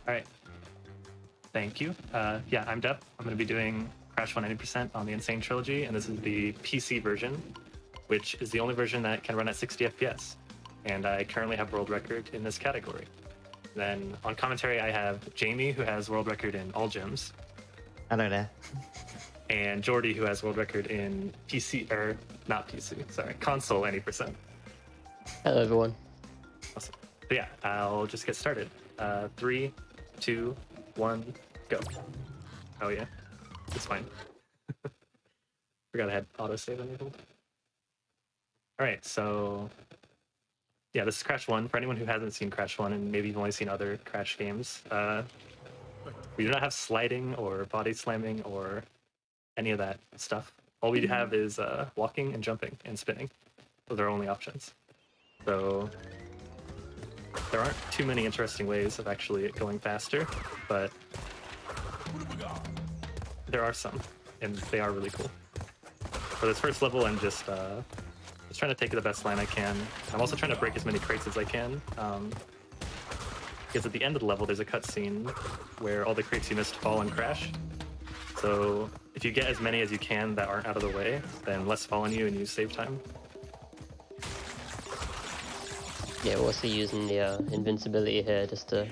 All right. Thank you. Yeah, I'm Dep. I'm going to be doing Crash 190% on the Insane Trilogy, and this is the PC version, which is the only version that can run at 60 FPS. And I currently have world record in this category. Then on commentary, I have Jamie, who has world record in all gyms, Hello there. and Jordy, who has world record in PC, or not PC, sorry, console any percent. Hello, everyone. Awesome. So yeah, I'll just get started. 3, 2, 1, go. Oh yeah, it's fine. Forgot I had autosave enabled. All right, so yeah, this is Crash 1. For anyone who hasn't seen Crash 1 and maybe you've only seen other Crash games, we do not have sliding or body slamming or any of that stuff. All we have is walking and jumping and spinning. Those are our only options. So there aren't too many interesting ways of actually going faster, but there are some, and they are really cool. For this first level, I'm just trying to take the best line I can. I'm also trying to break as many crates as I can, because at the end of the level, there's a cutscene where all the crates you missed fall and crash. So if you get as many as you can that aren't out of the way, then less fall on you and you save time. Yeah, we're also using the invincibility here just to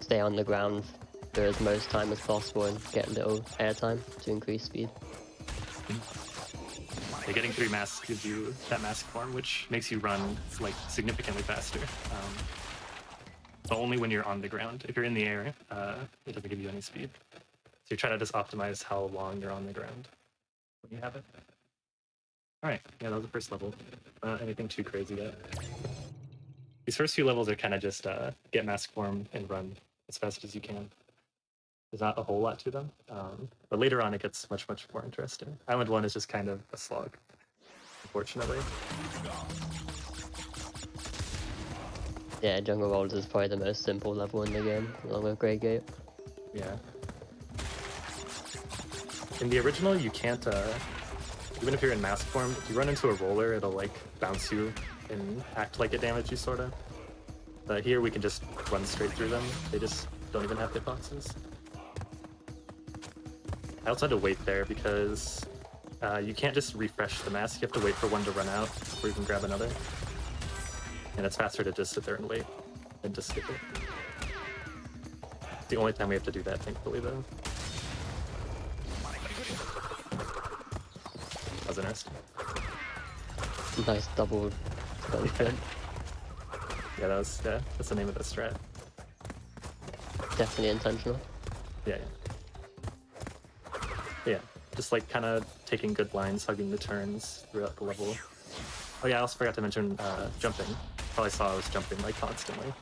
stay on the ground for as most time as possible and get a little airtime to increase speed. Yeah, getting 3 masks gives you that mask form, which makes you run like significantly faster. But only when you're on the ground. If you're in the air, it doesn't give you any speed. So you try to just optimize how long you're on the ground when you have it. All right, yeah, that was the first level. Not anything too crazy yet. These first few levels are kind of just get mask form and run as fast as you can. There's not a whole lot to them, but later on it gets much, much more interesting. Island 1 is just kind of a slog, unfortunately. Yeah, Jungle Rollers is probably the most simple level in the game, along with Grey Gate. Yeah. In the original, you can't, even if you're in mask form, if you run into a roller, it'll like bounce you and act like it damaged you, sort of. But here we can just run straight through them. They just don't even have hitboxes. I also had to wait there because you can't just refresh the mask. You have to wait for one to run out before you can grab another. And it's faster to just sit there and wait than to skip it. It's the only time we have to do that, thankfully, though. That was interesting. Nice double spell sprint. Yeah, that's the name of the strat. Definitely intentional. Yeah. Yeah, just like kind of taking good lines, hugging the turns throughout the level. Oh yeah, I also forgot to mention jumping. Probably saw I was jumping like constantly.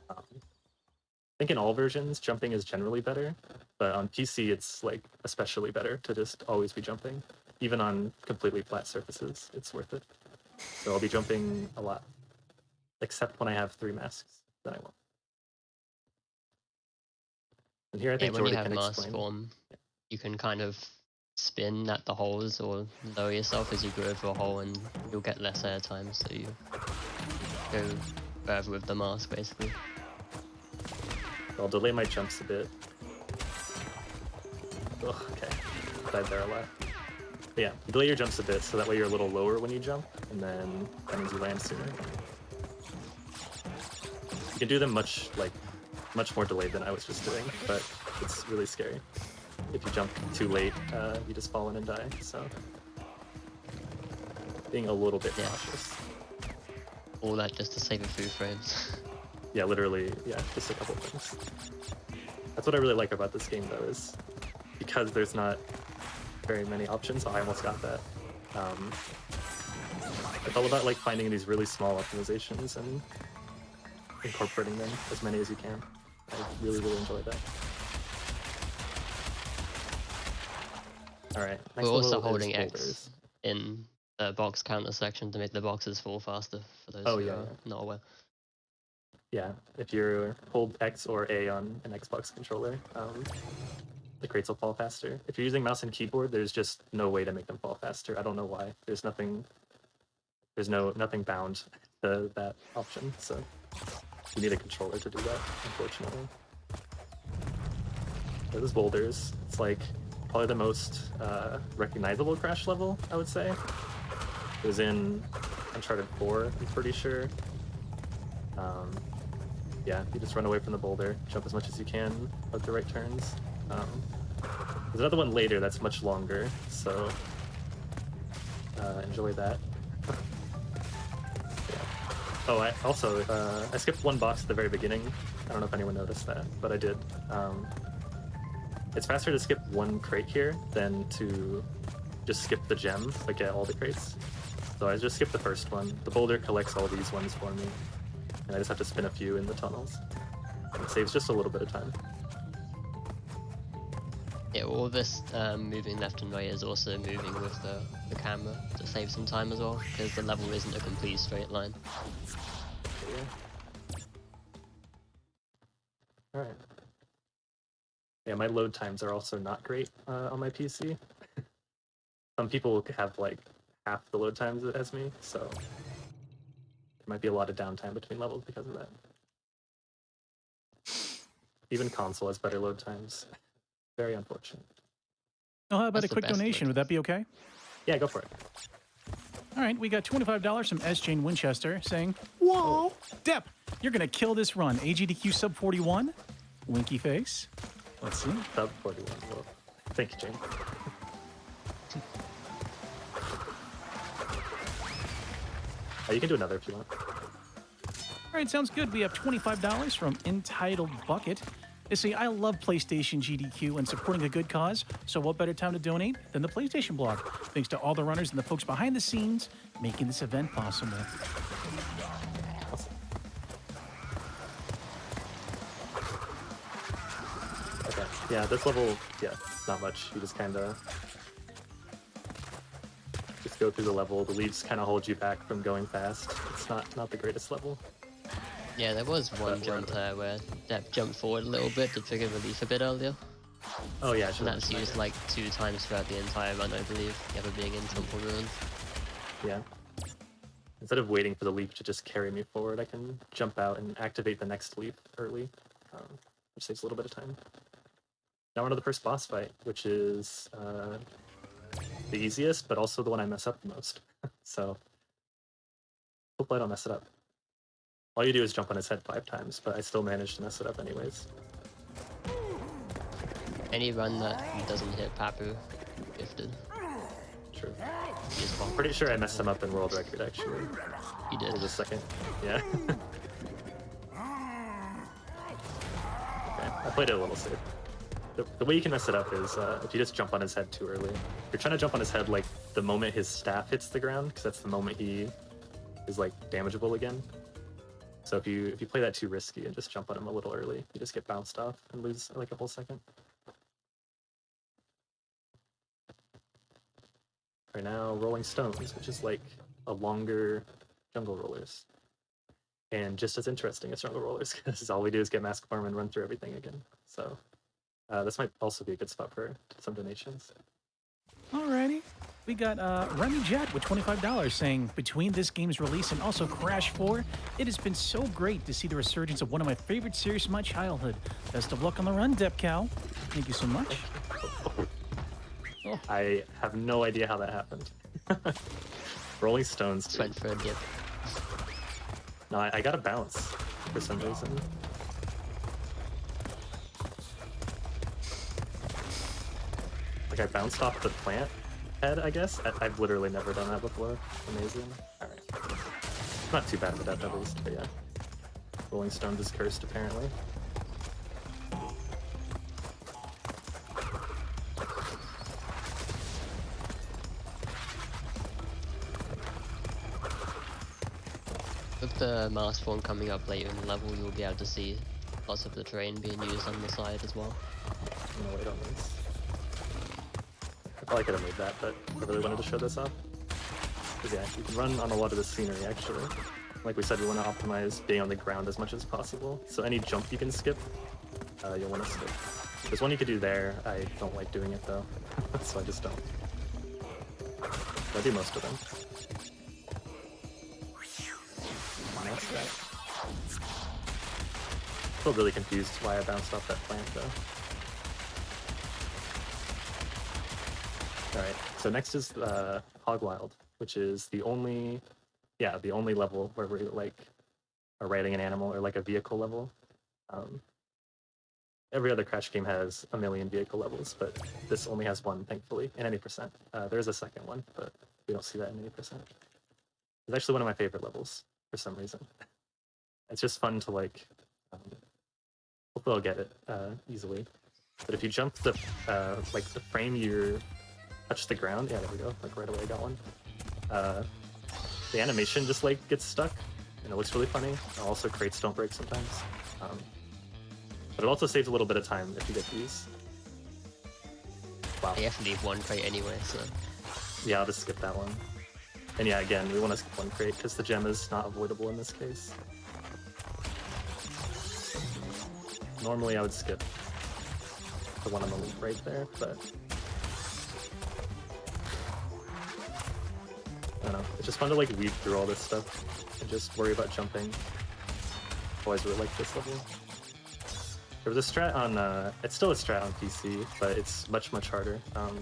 I think in all versions, jumping is generally better, but on PC it's like especially better to just always be jumping. Even on completely flat surfaces, it's worth it. So I'll be jumping a lot, except when I have 3 masks, then I won't. And here I think when Jordy you have can mask explain. form, you can kind of spin at the holes or lower yourself as you go over a hole and you'll get less airtime, so you go further with the mask, basically. I'll delay my jumps a bit. Ugh, okay, died there a lot. But yeah, delay your jumps a bit so that way you're a little lower when you jump, and then that means you land sooner. You can do them much more delayed than I was just doing, but it's really scary. If you jump too late, you just fall in and die, so being a little bit cautious. All that just to save a few frames. Yeah, literally, yeah, just a couple things. That's what I really like about this game, though, is because there's not very many options. I almost got that. It's all about like finding these really small optimizations and incorporating them as many as you can. I really, really enjoy that. All right. We're also holding X in the box counter section to make the boxes fall faster for those who are not aware. Yeah, if you hold X or A on an Xbox controller, the crates will fall faster. If you're using mouse and keyboard, there's just no way to make them fall faster. I don't know why. There's nothing bound to that option, so you need a controller to do that, unfortunately. There's boulders. It's like probably the most recognizable crash level, I would say. It was in Uncharted 4, I'm pretty sure. Yeah, you just run away from the boulder, jump as much as you can, at the right turns. There's another one later that's much longer, so enjoy that. Yeah. Oh, I also I skipped one box at the very beginning. I don't know if anyone noticed that, but I did. It's faster to skip one crate here than to just skip the gem, like get all the crates. So I just skipped the first one. The boulder collects all these ones for me, and I just have to spin a few in the tunnels. And it saves just a little bit of time. Yeah, all this moving left and right is also moving with the camera to save some time as well, because the level isn't a complete straight line. Yeah. Alright. Yeah, my load times are also not great on my PC. Some people have like half the load times as me, so there might be a lot of downtime between levels because of that. Even console has better load times. Very unfortunate. Oh, how about That's a the quick best donation? load. Would that be okay? Yeah, go for it. All right, we got $25 from S. Jane Winchester saying, "Whoa, Depp, you're gonna kill this run. AGDQ sub 41, winky face. Let's see. Sub 41. Well, thank you, Jane. You can do another if you want. All right, sounds good. We have $25 from Entitled Bucket. They say, I love PlayStation GDQ and supporting a good cause, so what better time to donate than the PlayStation blog? Thanks to all the runners and the folks behind the scenes making this event possible. Awesome. Okay, yeah, this level, yeah, not much. You just kind of just go through the level. The leaves kind of hold you back from going fast. It's not the greatest level. Yeah, there was one jump there where Depp jumped forward a little bit to trigger relief a bit earlier. Oh yeah, I And should that's used like 2 times throughout the entire run, I believe, ever being in Temple Ruins. Yeah. Instead of waiting for the leap to just carry me forward, I can jump out and activate the next leap early, which saves a little bit of time. Now we're on to the first boss fight, which is the easiest, but also the one I mess up the most. So hopefully I don't mess it up. All you do is jump on his head 5 times, but I still managed to mess it up anyways. Any run that doesn't hit Papu, gifted. True. Is I'm pretty sure I messed him up in world record, actually. You did. Hold a second. Yeah. Okay, I played it a little safe. The way you can mess it up is if you just jump on his head too early. You're trying to jump on his head like the moment his staff hits the ground, because that's the moment he is like damageable again. So if you play that too risky and just jump on him a little early, you just get bounced off and lose like a whole second. Right now, Rolling Stones, which is like a longer Jungle Rollers. And just as interesting as Jungle Rollers, because all we do is get Mask Farm and run through everything again. So this might also be a good spot for some donations. Alrighty. We got Remy Jet with $25 saying, between this game's release and also Crash 4, it has been so great to see the resurgence of one of my favorite series from my childhood. Best of luck on the run, DepCow. Thank you so much. Oh. I have no idea how that happened. Rolling Stones. Just went for a dip. No, I got a bounce for some reason. Like I bounced off the plant head, I guess. I've literally never done that before. Amazing. Alright. Not too bad of a death at least, but yeah. Rolling Stones is cursed apparently. With the mask form coming up later in the level, you'll be able to see lots of the terrain being used on the side as well. I'm gonna wait on this. I probably could have made that, but I really wanted to show this off. Because yeah, you can run on a lot of the scenery actually. Like we said, we want to optimize being on the ground as much as possible. So any jump you can skip, you'll want to skip. There's one you could do there. I don't like doing it though, so I just don't. I do most of them. That's that. I feel really confused why I bounced off that plant though. All right. So next is Hog Wild, which is the only level where we like are riding an animal or like a vehicle level. Every other Crash game has a million vehicle levels, but this only has one, thankfully, in any percent. There's a second one, but we don't see that in any percent. It's actually one of my favorite levels for some reason. It's just fun to like. Hopefully, I'll get it easily. But if you jump the frame you touch the ground, yeah, there we go. Like right away, I got one. The animation just like gets stuck, and it looks really funny. Also, crates don't break sometimes. But it also saves a little bit of time if you get these. Wow. You have to leave one crate anyway, so. Yeah, I'll just skip that one. And yeah, again, we want to skip one crate because the gem is not avoidable in this case. Normally I would skip the one on the loop right there, but I don't know. It's just fun to like weed through all this stuff and just worry about jumping. Always really like this level. There was a strat on, it's still a strat on PC, but it's much, much harder. On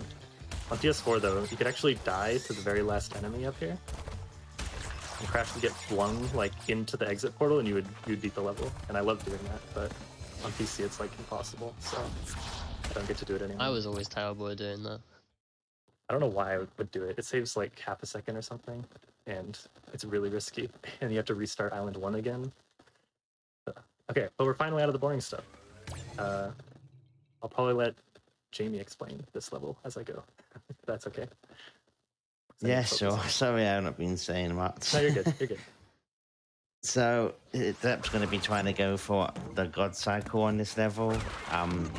PS4 though, you could actually die to the very last enemy up here. And Crash would get flung like into the exit portal and you'd beat the level. And I love doing that, but on PC it's like impossible, so I don't get to do it anymore. I was always terrible at doing that. I don't know why I would do it. It saves like half a second or something, and it's really risky. And you have to restart Island 1 again. Okay, but we're finally out of the boring stuff. I'll probably let Jamie explain this level as I go. If that's okay. Yeah, sure. Sorry I've not been saying much. No, you're good. You're good. So, Depp's going to be trying to go for the God Cycle on this level.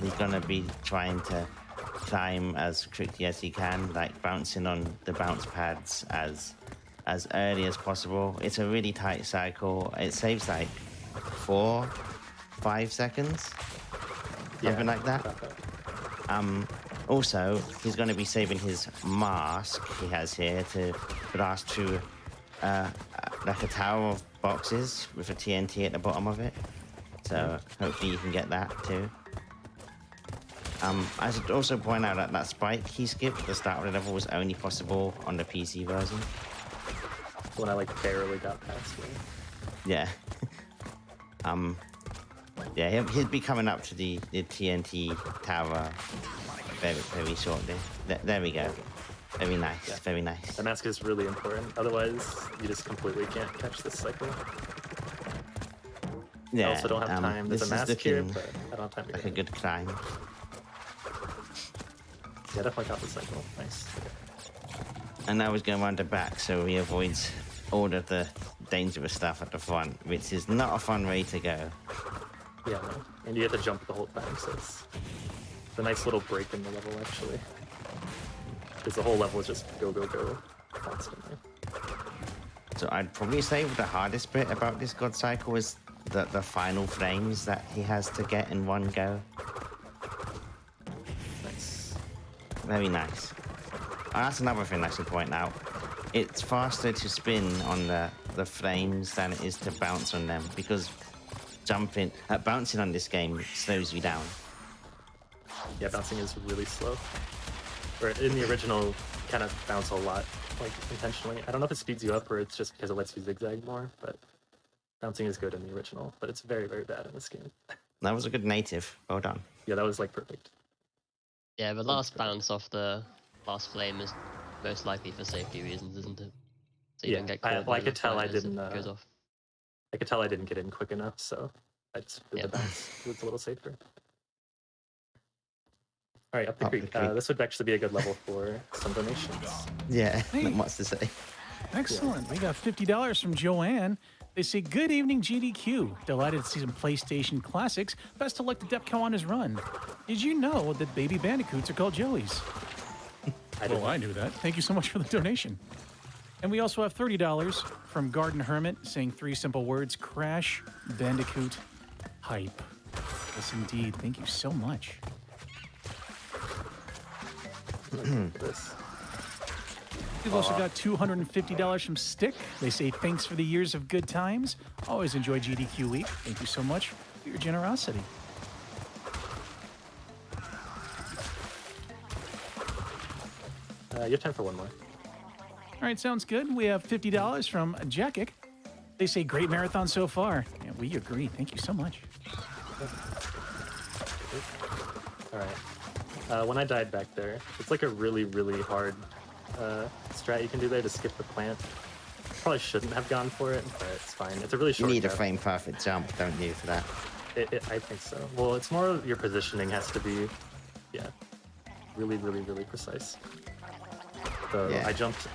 He's going to be trying to climb as quickly as he can, like bouncing on the bounce pads as early as possible. It's a really tight cycle. It saves like 4-5 seconds, something like that. Also, he's going to be saving his mask he has here to blast through like a tower of boxes with a TNT at the bottom of it. So hopefully you can get that too. I should also point out that that spike he skipped at the start of the level was only possible on the PC version. When I like barely got past it. Yeah. Yeah, he'll be coming up to the TNT tower very, very shortly. There we go. Very nice, Yeah. Very nice. The mask is really important. Otherwise, you just completely can't catch this cycle. Yeah, I also don't have time. There's this a is mask here, looking but I don't have time to like get a good climb. Yeah, definitely got the cycle. Nice. Okay. And now he's going around the back, so he avoids all of the dangerous stuff at the front, which is not a fun way to go. Yeah, no. And you have to jump the whole time, so it's a nice little break in the level, actually. Because the whole level is just go, go, go constantly. So I'd probably say the hardest bit about this God Cycle is the final frames that he has to get in one go. Nice. Very nice. And that's another thing I should point out. It's faster to spin on the frames than it is to bounce on them, because bouncing on this game slows you down. Yeah, bouncing is really slow. Or in the original, you kind of bounce a lot, like intentionally. I don't know if it speeds you up or it's just because it lets you zigzag more, but bouncing is good in the original, but it's very, very bad in this game. That was a good native. Well done. Yeah, that was like perfect. Yeah, the last bounce off the last flame is most likely for safety reasons, isn't it? So you Yeah, don't get caught I could tell I as it didn't. goes off. I could tell I didn't get in quick enough, so I just did the bounce. It's a little safer. All right, up the creek. This would actually be a good level for some donations. Yeah, Hey. not much to say. Excellent. We got $50 from Joanne. They say, good evening, GDQ. Delighted to see some PlayStation classics. Best of luck to DepCow on his run. Did you know that baby bandicoots are called Joeys? I knew that. Thank you so much for the donation. And we also have $30 from Garden Hermit saying 3 simple words: Crash, Bandicoot, hype. Yes, indeed. Thank you so much. This. We've also got $250 from Stick. They say, thanks for the years of good times. Always enjoy GDQ Week. Thank you so much for your generosity. You have time for one more. All right, sounds good. We have $50 from Jackic. They say great marathon so far. Yeah, we agree. Thank you so much. All right. When I died back there, it's like a really, really hard strat you can do there to skip the plant. Probably shouldn't have gone for it, but it's fine. It's a really You short need a jump. frame perfect jump, don't you, for that? I think so. Well, it's more your positioning has to be, yeah, really, really, really precise. So Yeah.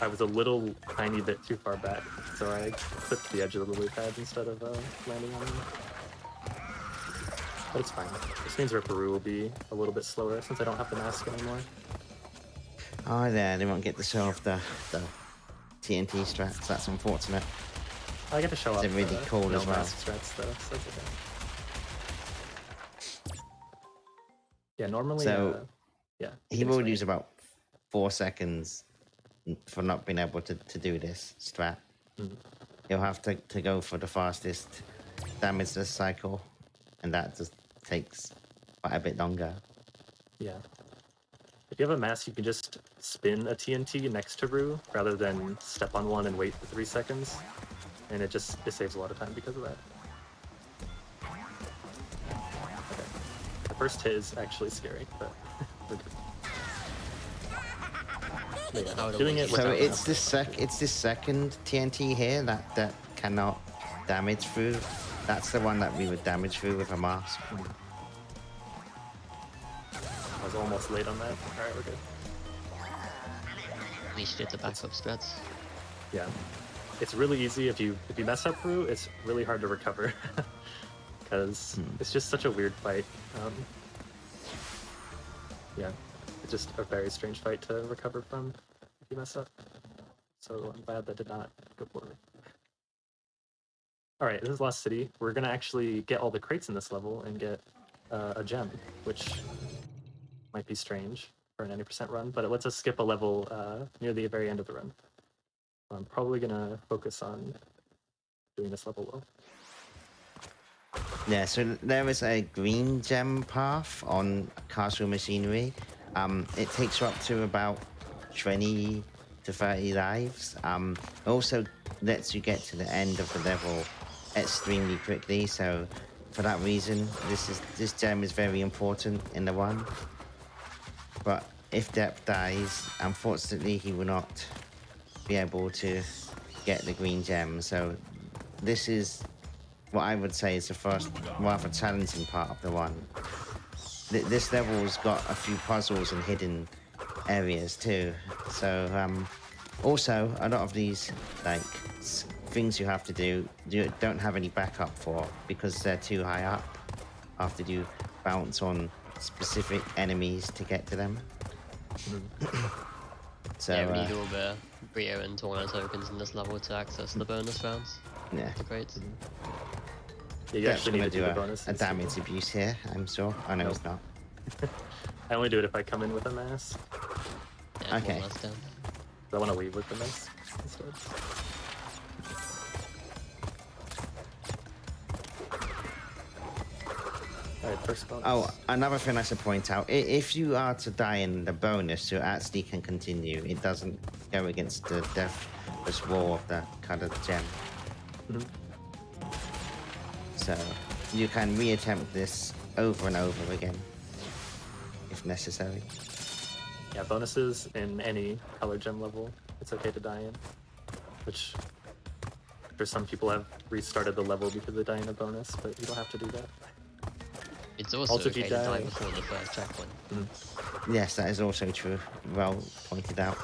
I was a little tiny bit too far back, so I clipped the edge of the lily pad instead of landing on them. But it's fine. This means Ripperoo will be a little bit slower since I don't have the mask anymore. Oh, yeah, they won't get to show off the TNT strats. That's unfortunate. I get to show off They're really cool no as well. mask strats though, so it's okay. Yeah, normally, So, yeah. He will lose about 4 seconds for not being able to do this strat. Mhm. He'll have to go for the fastest damageless cycle, and that just takes quite a bit longer. Yeah. If you have a mask, you can just spin a TNT next to Rue rather than step on one and wait for 3 seconds. And it saves a lot of time because of that. Okay. The first hit is actually scary, but we're good. But yeah, doing it So without it's mask. this second TNT here that cannot damage through. That's the one that we would damage through with a mask. I was almost late on that. Alright, we're good. At least you get the backup strats. Yeah. It's really easy if you mess up Rue, it's really hard to recover. Because it's just such a weird fight. Yeah. It's just a very strange fight to recover from if you mess up. So I'm glad that did not go poorly. Alright, this is Lost City. We're gonna actually get all the crates in this level and get a gem, which might be strange for an 90% run, but it lets us skip a level near the very end of the run. I'm probably gonna focus on doing this level well. Yeah, so there is a green gem path on Castle Machinery. It takes you up to about 20 to 30 lives. Also lets you get to the end of the level extremely quickly, so for that reason, this gem is very important in the one. But if Dep dies, unfortunately he will not be able to get the green gem. So this is what I would say is the first rather challenging part of the one. This level's got a few puzzles and hidden areas too. So also a lot of these like things you have to do you don't have any backup for because they're too high up after you bounce on specific enemies to get to them. So Yeah, we need all the Brio and Torna tokens in this level to access the bonus rounds. yeah, The great. Yeah, you Dep's actually gonna need to do do the bonus. a damage abuse here, I'm sure. I know it's not. I only do it if I come in with a mask. Yeah, Okay. one last down. I want to leave with the mask instead. Alright, first bonus. Oh, another thing I should point out, if you are to die in the bonus, you actually can continue. It doesn't go against the deathless wall of the colored gem. Mhm. So you can reattempt this over and over again, if necessary. Yeah, bonuses in any color gem level, it's okay to die in. Which, I'm sure some people have restarted the level because they die in a bonus, but you don't have to do that. It's also Also, if you okay to die die- before the first checkpoint. Yes, that is also true. Well pointed out.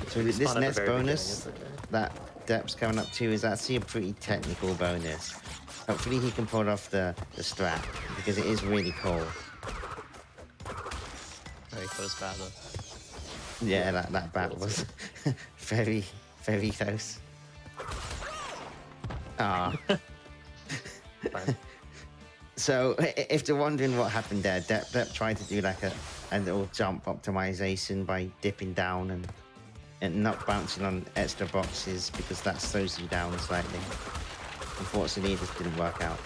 So If you this spawn at the next very beginning, bonus it's okay. that Dep's coming up to is actually a pretty technical bonus. Hopefully he can pull off the strat, because it is really cool. Very close battle. Yeah, that battle was very, very close. Ah. Fine. So if you're wondering what happened there, Dep tried to do like a little jump optimization by dipping down and not bouncing on extra boxes because that slows you down slightly. Unfortunately, it just didn't work out.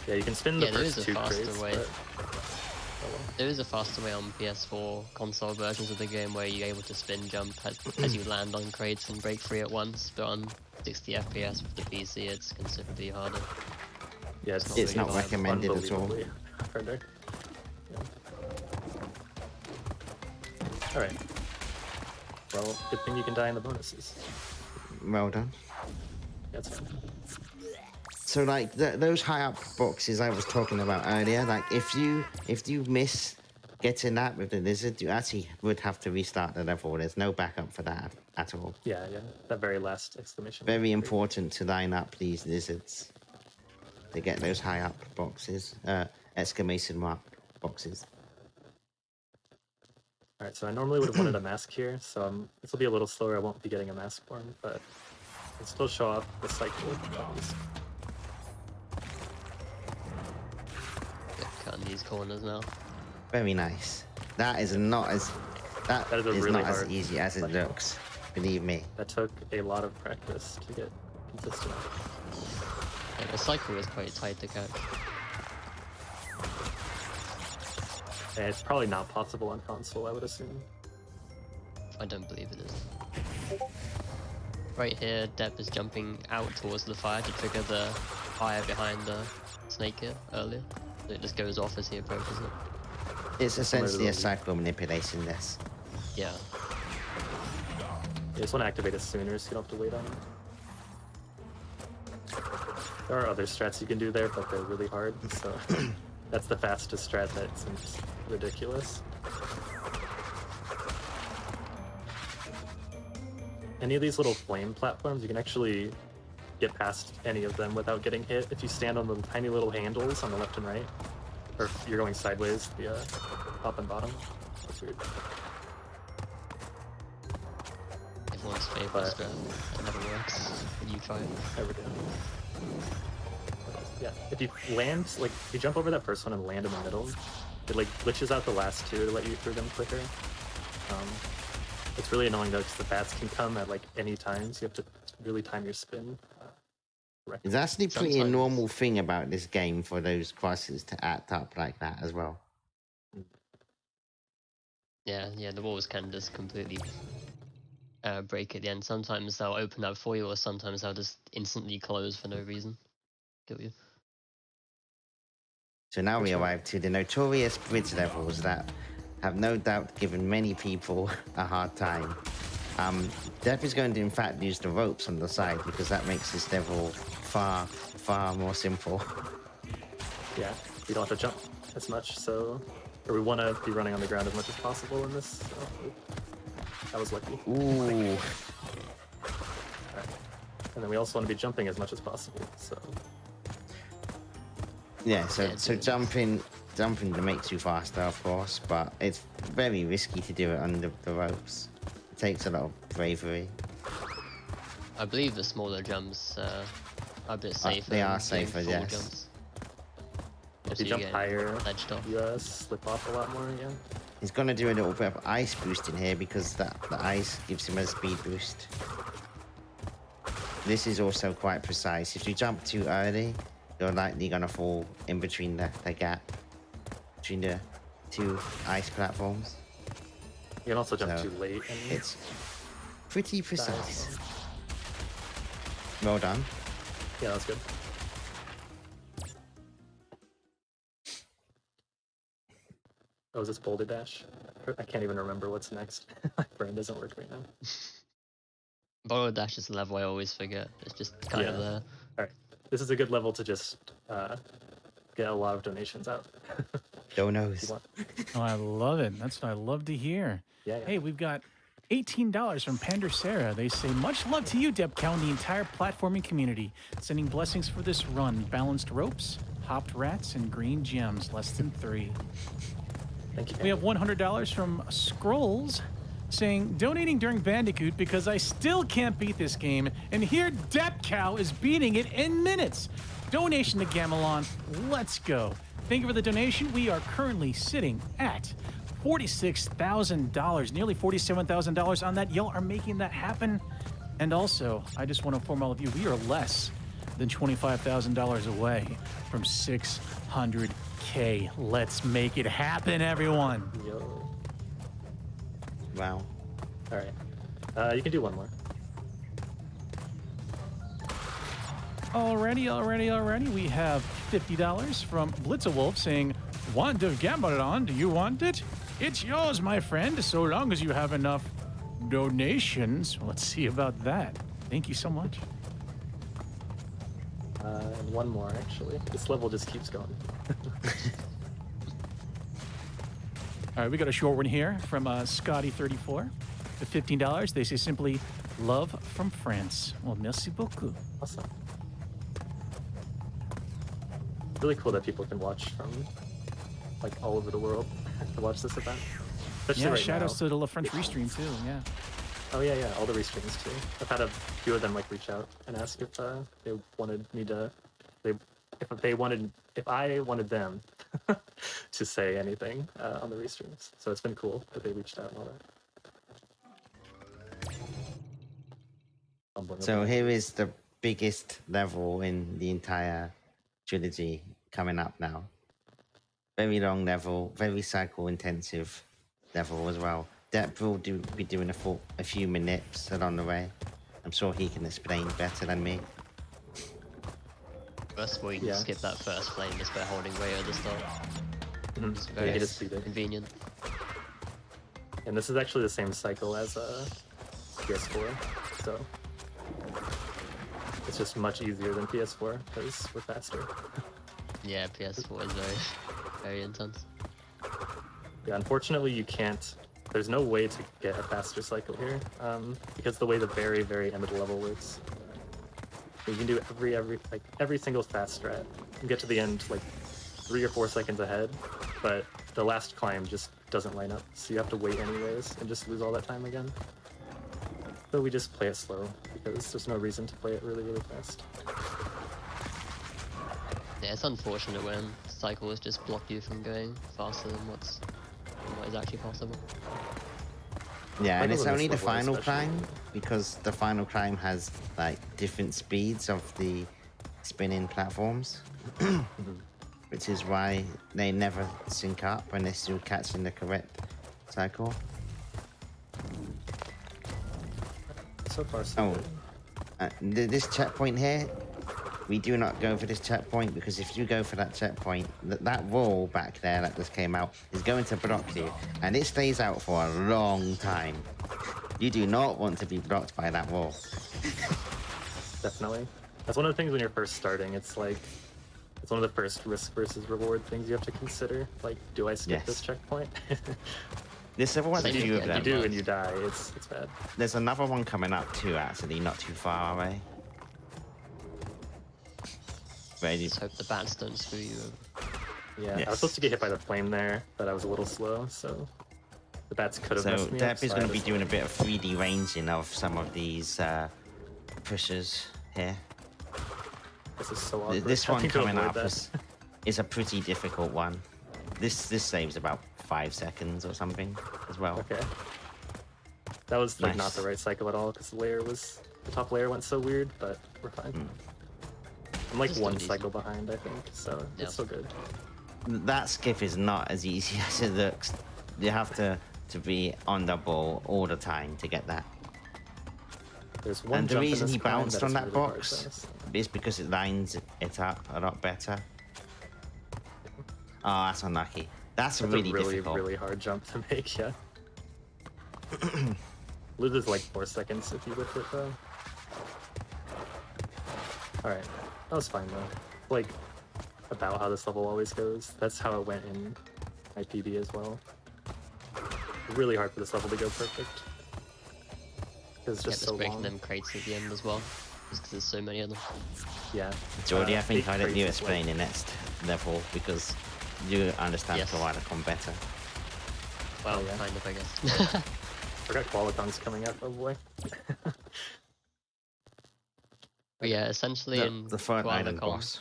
Yeah, you can spin the Yeah, there is first a two faster crates, way. but There is a faster way on PS4 console versions of the game where you're able to spin jump as you land on crates and break free at once, but on 60 FPS with the PC it's considerably harder. Yeah, It's not recommended at all. unbelievably harder. Yeah. All right. Well, good thing you can die in the bonuses. Well done. That's fine. So like those high up boxes I was talking about earlier, like if you miss getting that with the lizard, you actually would have to restart the level. There's no backup for that at all. Yeah, that very last exclamation. Very important to line up these lizards to get those high up boxes, exclamation mark boxes. All right, so I normally would have wanted a mask here, so this will be a little slower. I won't be getting a mask for him, but I'll still show off the cycle at least. Cutting these corners now. Very nice. That is not as That is a is really not as hard easy as it cycle. looks. Believe me. That took a lot of practice to get consistent. Yeah, the cycle is quite tight to catch. And it's probably not possible on console, I would assume. I don't believe it is. Right here, Dep is jumping out towards the fire to trigger the fire behind the snake here earlier. So it just goes off as he approaches it. It's essentially a cycle manipulation, this. Yeah. You just want to activate it sooner so you don't have to wait on it. There are other strats you can do there, but they're really hard, so that's the fastest strat that seems ridiculous. Any of these little flame platforms, you can actually get past any of them without getting hit if you stand on the tiny little handles on the left and right. Or if you're going sideways, the top and bottom. That's weird. Everyone's favorite But- strat. It never works. You try it. Never do. Yeah, if you land, like, if you jump over that first one and land in the middle, it, like, glitches out the last two to let you through them quicker. It's really annoying, though, because the bats can come at, like, any time, so you have to really time your spin. Correctly. It's actually pretty a Sometimes. normal thing about this game for those crosses to act up like that as well. Yeah, the walls can just completely break at the end. Sometimes they'll open up for you, or sometimes they'll just instantly close for no reason. Kill you. So now we arrive to the notorious bridge levels that have no doubt given many people a hard time. Dep is going to in fact use the ropes on the side because that makes this level far, far more simple. Yeah, you don't have to jump as much, so... Or we want to be running on the ground as much as possible in this, so... That was lucky. Ooh. Alright. And then we also want to be jumping as much as possible, so... Yeah, so Yeah, so jumping makes you faster, of course, but it's very risky to do it under the ropes. It takes a lot of bravery. I believe the smaller jumps are a bit safer. they are than doing safer, full yes. Jumps. If Also, you jump get higher, edged off. you slip off a lot more, yeah. He's gonna do a little bit of ice boost in here because the ice gives him a speed boost. This is also quite precise. If you jump too early, you're likely gonna fall in between the gap between the two ice platforms. You can also jump So, too late and It's pretty precise. die. Well done. Yeah, that's good. Oh, is this Boulder Dash? I can't even remember what's next. My brain doesn't work right now. Borrow Dash is a level I always forget. It's just kind of Yeah. there. Alright, this is a good level to just get a lot of donations out. Donos. You want- Oh, I love it. That's what I love to hear. Yeah, yeah. Hey, we've got $18 from Pander Sarah. They say, much love to you, DepCow, and the entire platforming community. Sending blessings for this run. Balanced ropes, hopped rats, and green gems. Less than 3. Thank you. We have $100 from Scrolls saying, donating during Bandicoot because I still can't beat this game, and here DepCow is beating it in minutes. Donation to Gamelon. Let's go. Thank you for the donation. We are currently sitting at $46,000, nearly $47,000 on that. Y'all are making that happen. And also, I just want to inform all of you, we are less than $25,000 away from 600K. Let's make it happen, everyone. Yo. Wow. All right. You can do one more. Alrighty. We have $50 from Blitzerwolf saying, "Want of Gambardon? Do you want it? It's yours, my friend, so long as you have enough donations." Let's see about that. Thank you so much. And one more, actually. This level just keeps going. All right, we got a short one here from Scotty34. The $15, they say simply, "Love from France." Well, merci beaucoup. Awesome. Really cool that people can watch from like all over the world to watch this event. Especially Yeah, right shout outs now. to the French restream too, yeah. Oh yeah, all the restreams too. I've had a few of them like reach out and ask if they wanted me to, if I wanted them to say anything on the restreams. So it's been cool that they reached out and all that. So here is the biggest level in the entire trilogy coming up now. Very long level, very cycle intensive level as well. Depp will be doing a few minutes along the way. I'm sure he can explain better than me. First of all, you can Yeah. skip that first flame just by holding Ray at the start. Mhm. It's Yeah, very he just beat it. convenient. And this is actually the same cycle as PS4, so it's just much easier than PS4 because we're faster. Yeah, PS4 is very intense. Yeah, unfortunately you can't. There's no way to get a faster cycle here because the way the very end of the level works. You can do every single fast strat and get to the end like 3 or 4 seconds ahead, but the last climb just doesn't line up, so you have to wait anyways and just lose all that time again. So we just play it slow because there's no reason to play it really fast. Yeah, it's unfortunate when cycles just block you from going faster than what is actually possible. Yeah, and Cycles it's in only this the level final especially. climb because the final climb has like different speeds of the spinning platforms, which is why they never sync up unless you're catching the correct cycle. So far, so Oh, good. this checkpoint here, we do not go for this checkpoint because if you go for that checkpoint, that wall back there that just came out is going to block you, and it stays out for a long time. You do not want to be blocked by that wall. Definitely. That's one of the things when you're first starting. It's like, it's one of the first risk versus reward things you have to consider. Like, do I skip Yes. this checkpoint? This level has a Same, few of yeah, You them. do and you die. It's bad. There's another one coming up too, actually, not too far away. Where you, Just hope the bats don't screw you over. Yeah, I Yes. was supposed to get hit by the flame there, but I was a little slow, so the bats could have so messed me up. Depp is so I going had to be slow doing a down. bit of 3D ranging of some of these pushers here. This is so awkward. This one having to coming avoid up that. is a pretty difficult one. This saves about 5 seconds or something as well. Okay. That was like not Nice. the right cycle at all because the top layer went so weird, but we're fine. I'm like Just one don't use cycle behind, I think, so Yeah. it's so good. That skip is not as easy as it looks. You have to be on the ball all the time to get that. There's one And the jump in reason this he climb bounced that on is that really hard, box though, so- is because it lines it up a lot better. Oh, that's unlucky. That's That's really a really, difficult. really hard jump to make, yeah. Loses like 4 seconds if you whip it, though. Alright, that was fine, though. Like, about how this level always goes. That's how it went in my PB as well. Really hard for this level to go perfect. It's Yeah, just just so breaking long. them crates at the end as well. Just because there's so many of them. Yeah. Jordy, I think big I let you crates is, explain like- the next level because you understand Yes. Koala.com better. Well, yeah. kind of, I guess. Forgot Qualicon's coming up, oh boy. But yeah, essentially in The third island Koala.com, boss.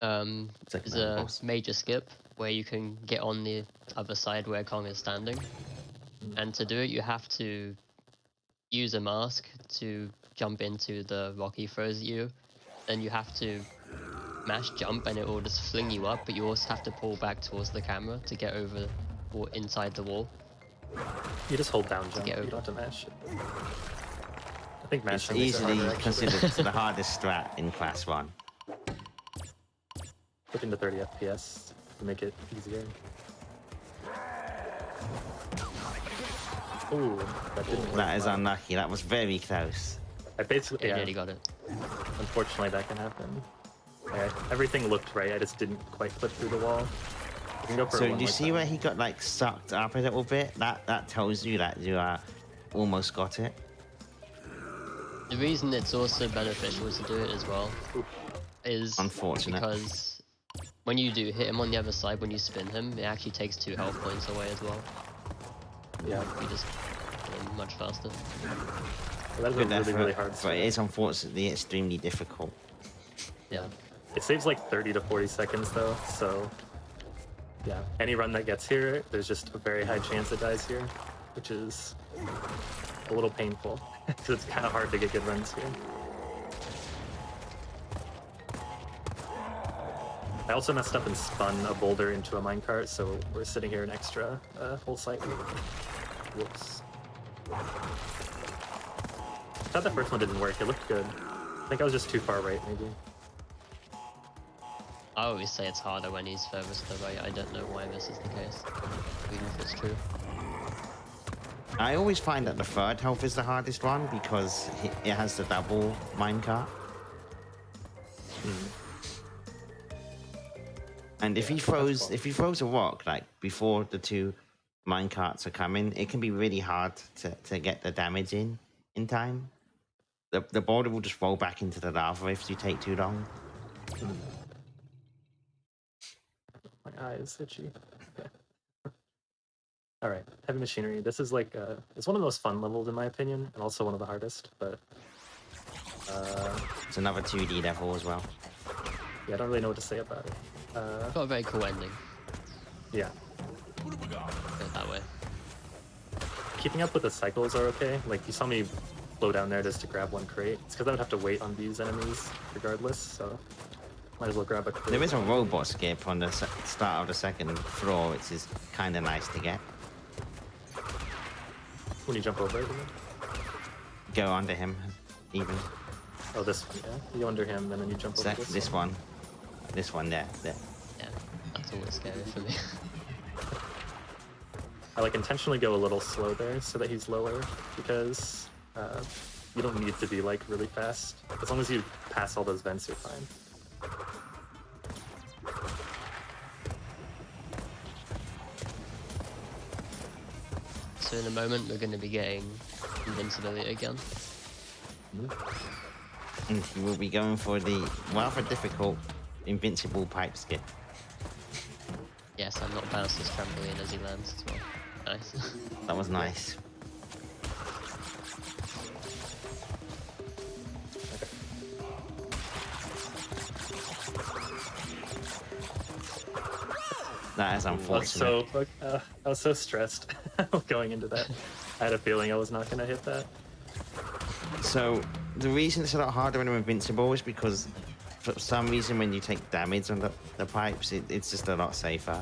there's Second island a boss. major skip where you can get on the other side where Kong is standing. And to do it, you have to use a mask to jump into the rock he throws at you, then you have to mash jump and it will just fling you up, but you also have to pull back towards the camera to get over or inside the wall. You just hold down jump. get You over. don't have to mash it. I think It's mashing makes it easily harder, actually. considered the hardest strat in Class 1. Flipping to 30 FPS to make it easier. Ooh, that didn't work. That is well. unlucky. That was very close. I basically, You yeah, nearly got it. unfortunately that can happen. Yeah, everything looked right, I just didn't quite flip through the wall. I can go for So one you more see time. where he got like sucked up a little bit? That tells you that you almost got it. The reason it's also beneficial to do it as well is Unfortunate. because when you do hit him on the other side, when you spin him, it actually takes 2 health points away as well. Yeah, You just hit him much faster. well, that is a Good really, effort, really hard but it strat. is unfortunately extremely difficult. Yeah. It saves like 30 to 40 seconds though, so yeah, any run that gets here, there's just a very high chance it dies here, which is a little painful because it's kind of hard to get good runs here. I also messed up and spun a boulder into a minecart, so we're sitting here an extra whole cycle. Whoops. I thought the first one didn't work. It looked good. I think I was just too far right, maybe. I always say it's harder when he's furthest to the right. I don't know why this is the case, even if it's true. I always find that the third health is the hardest one because it has the double minecart. And if he throws a rock like before the 2 minecarts are coming, it can be really hard to get the damage in time. The boulder will just roll back into the lava if you take too long. My eye is itchy. Okay. All right, heavy machinery. This is like it's one of the most fun levels in my opinion, and also one of the hardest. But It's another 2D level as well. yeah, I don't really know what to say about it. Got a very cool ending. Yeah, Go that way. keeping up with the cycles are okay. Like you saw me flow down there just to grab one crate. It's because I would have to wait on these enemies regardless, so might as well grab a crate. There is a robot skip on the start of the second floor, which is kind of nice to get. When you jump over it. Go under him, even. Oh, this one, yeah. You under him, and then you jump over This one. This one there. Yeah, that's always scary for me. I like intentionally go a little slow there so that he's lower because you don't need to be like really fast. As long as you pass all those vents, you're fine. So in a moment, we're going to be getting invincibility again. And he will be going for the rather difficult invincible pipe skip. Yes, I'm not bouncing this trampoline as he lands as well. Nice. That was nice. That is unfortunate. I was so stressed going into that. I had a feeling I was not going to hit that. So the reason it's a lot harder when you're invincible is because for some reason when you take damage on the pipes, it's just a lot safer.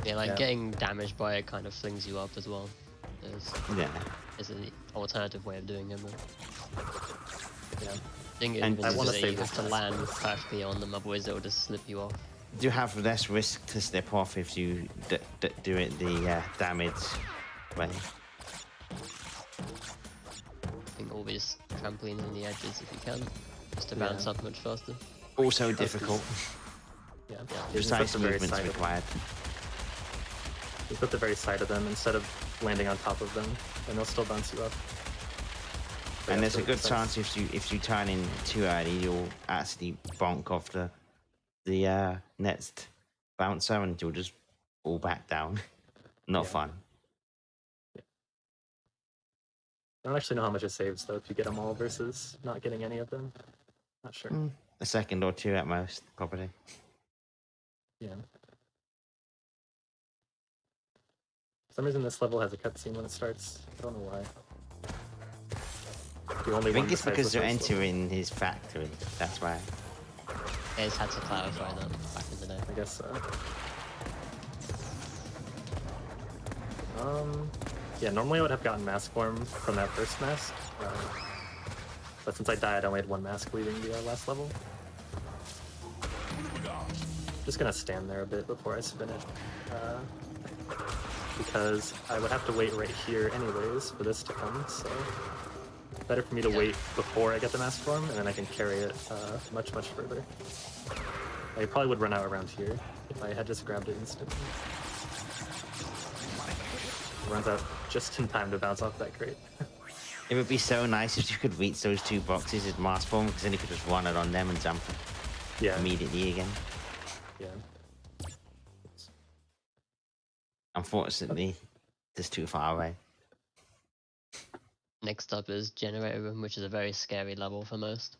Yeah, like Yeah. getting damaged by it kind of flings you up as well. Yeah. Is an alternative way of doing it. But Yeah. doing it And I wanna invincibly, save you have this to last land piece. perfectly on them, otherwise it'll just slip you off. You have less risk to slip off if you do it the damage way. I think always trampoline on the edges if you can, just to Yeah. bounce up much faster. Also difficult. Yeah. Precise movements required. You put the very side of them instead of landing on top of them, and they'll still bounce you up. But And yeah, there's so a good it's chance if you turn in too early, you'll actually bonk off the next bouncer and you'll just fall back down. Not Yeah. fun. I don't actually know how much it saves though if you get them all versus not getting any of them. Not sure. A second or two at most, probably. Yeah. For some reason this level has a cutscene when it starts. I don't know why. The only I one think it's besides because the you're first one. entering his factory. That's why. I just had to clarify that back in the day. I guess so. Yeah, normally I would have gotten mask form from that first mask, but since I died, I only had one mask leaving the last level. Just gonna stand there a bit before I spin it, because I would have to wait right here anyways for this to come, so better for me to wait before I get the mask form, and then I can carry it much further. I probably would run out around here if I had just grabbed it instantly. It runs out just in time to bounce off that crate. It would be so nice if you could reach those 2 boxes in mass form, because then you could just run it on them and jump Yeah. immediately again. Yeah. Unfortunately, just too far away. Next up is Generator Room, which is a very scary level for most.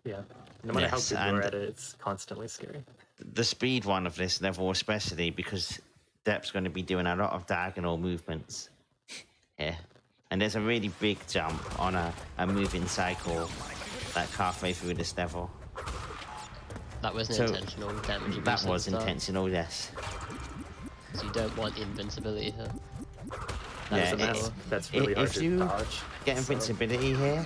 Yeah. No matter Yes, how good you are and- at it, it's constantly scary. The speed one of this level, especially because Dep's going to be doing a lot of diagonal movements here. And there's a really big jump on a moving cycle like halfway through this level. That wasn't So, intentional damage. abuse That at the was start, intentional, yes. So you don't want invincibility here. That's Yeah, a mask that's really hard if to you dodge. get so- invincibility here,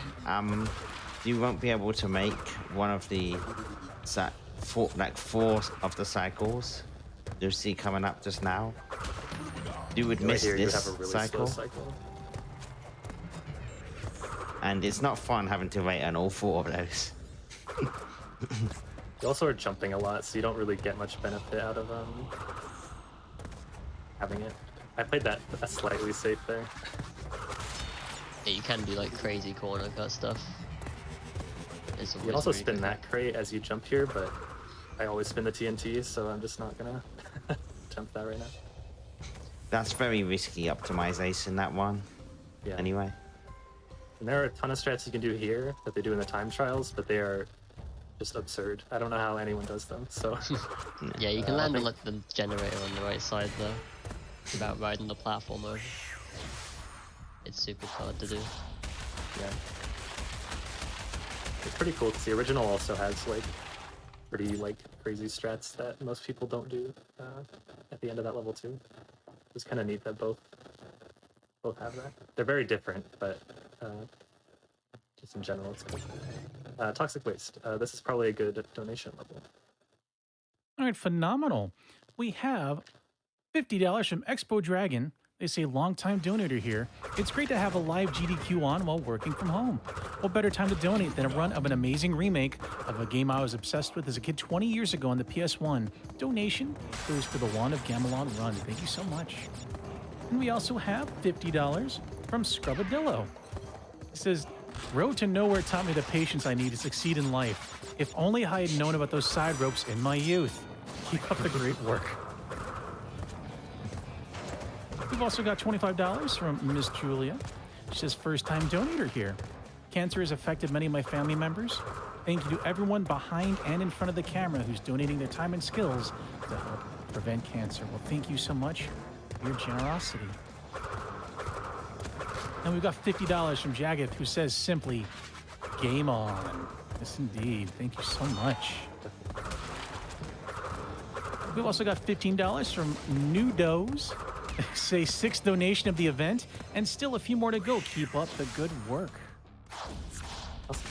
you won't be able to make one of the four of the cycles you'll see coming up just now. You would Right miss here, you this have a really cycle, slow cycle. and it's not fun having to wait on all 4 of those. You also are jumping a lot, so you don't really get much benefit out of having it. I played that slightly safe there. Yeah, you can do like crazy corner cut stuff. It's You can always also really spin good. that crate as you jump here, but I always spin the TNT, so I'm just not gonna jump that right now. That's very risky optimization, that one. Yeah. Anyway, And there are a ton of strats you can do here that they do in the time trials, but they are just absurd. I don't know how anyone does them, so Yeah, you can I land on think- like the generator on the right side though, without riding the platform over. It's super hard to do. yeah. It's pretty cool because the original also has like pretty like crazy strats that most people don't do at the end of that level too. It's kind of neat that both have that. They're very different, but just in general, it's cool. Toxic waste. This is probably a good donation level. All right, phenomenal. We have $50 from Expo Dragon. They say longtime donator here. It's great to have a live GDQ on while working from home. What better time to donate than a run of an amazing remake of a game I was obsessed with as a kid 20 years ago on the PS1. Donation goes for the Wand of Gamelon run. Thank you so much. And we also have $50 from Scrubbadillo. It says, Road to Nowhere taught me the patience I need to succeed in life. If only I had known about those side ropes in my youth. Keep up the great work. We've also got $25 from Miss Julia. She says, first time donator here. Cancer has affected many of my family members. Thank you to everyone behind and in front of the camera who's donating their time and skills to help prevent cancer. Well, thank you so much for your generosity. And we've got $50 from Jagged, who says simply, game on. Yes, indeed. Thank you so much. We've also got $15 from New Doze. Say 6th donation of the event, and still a few more to go. Keep up the good work. Awesome.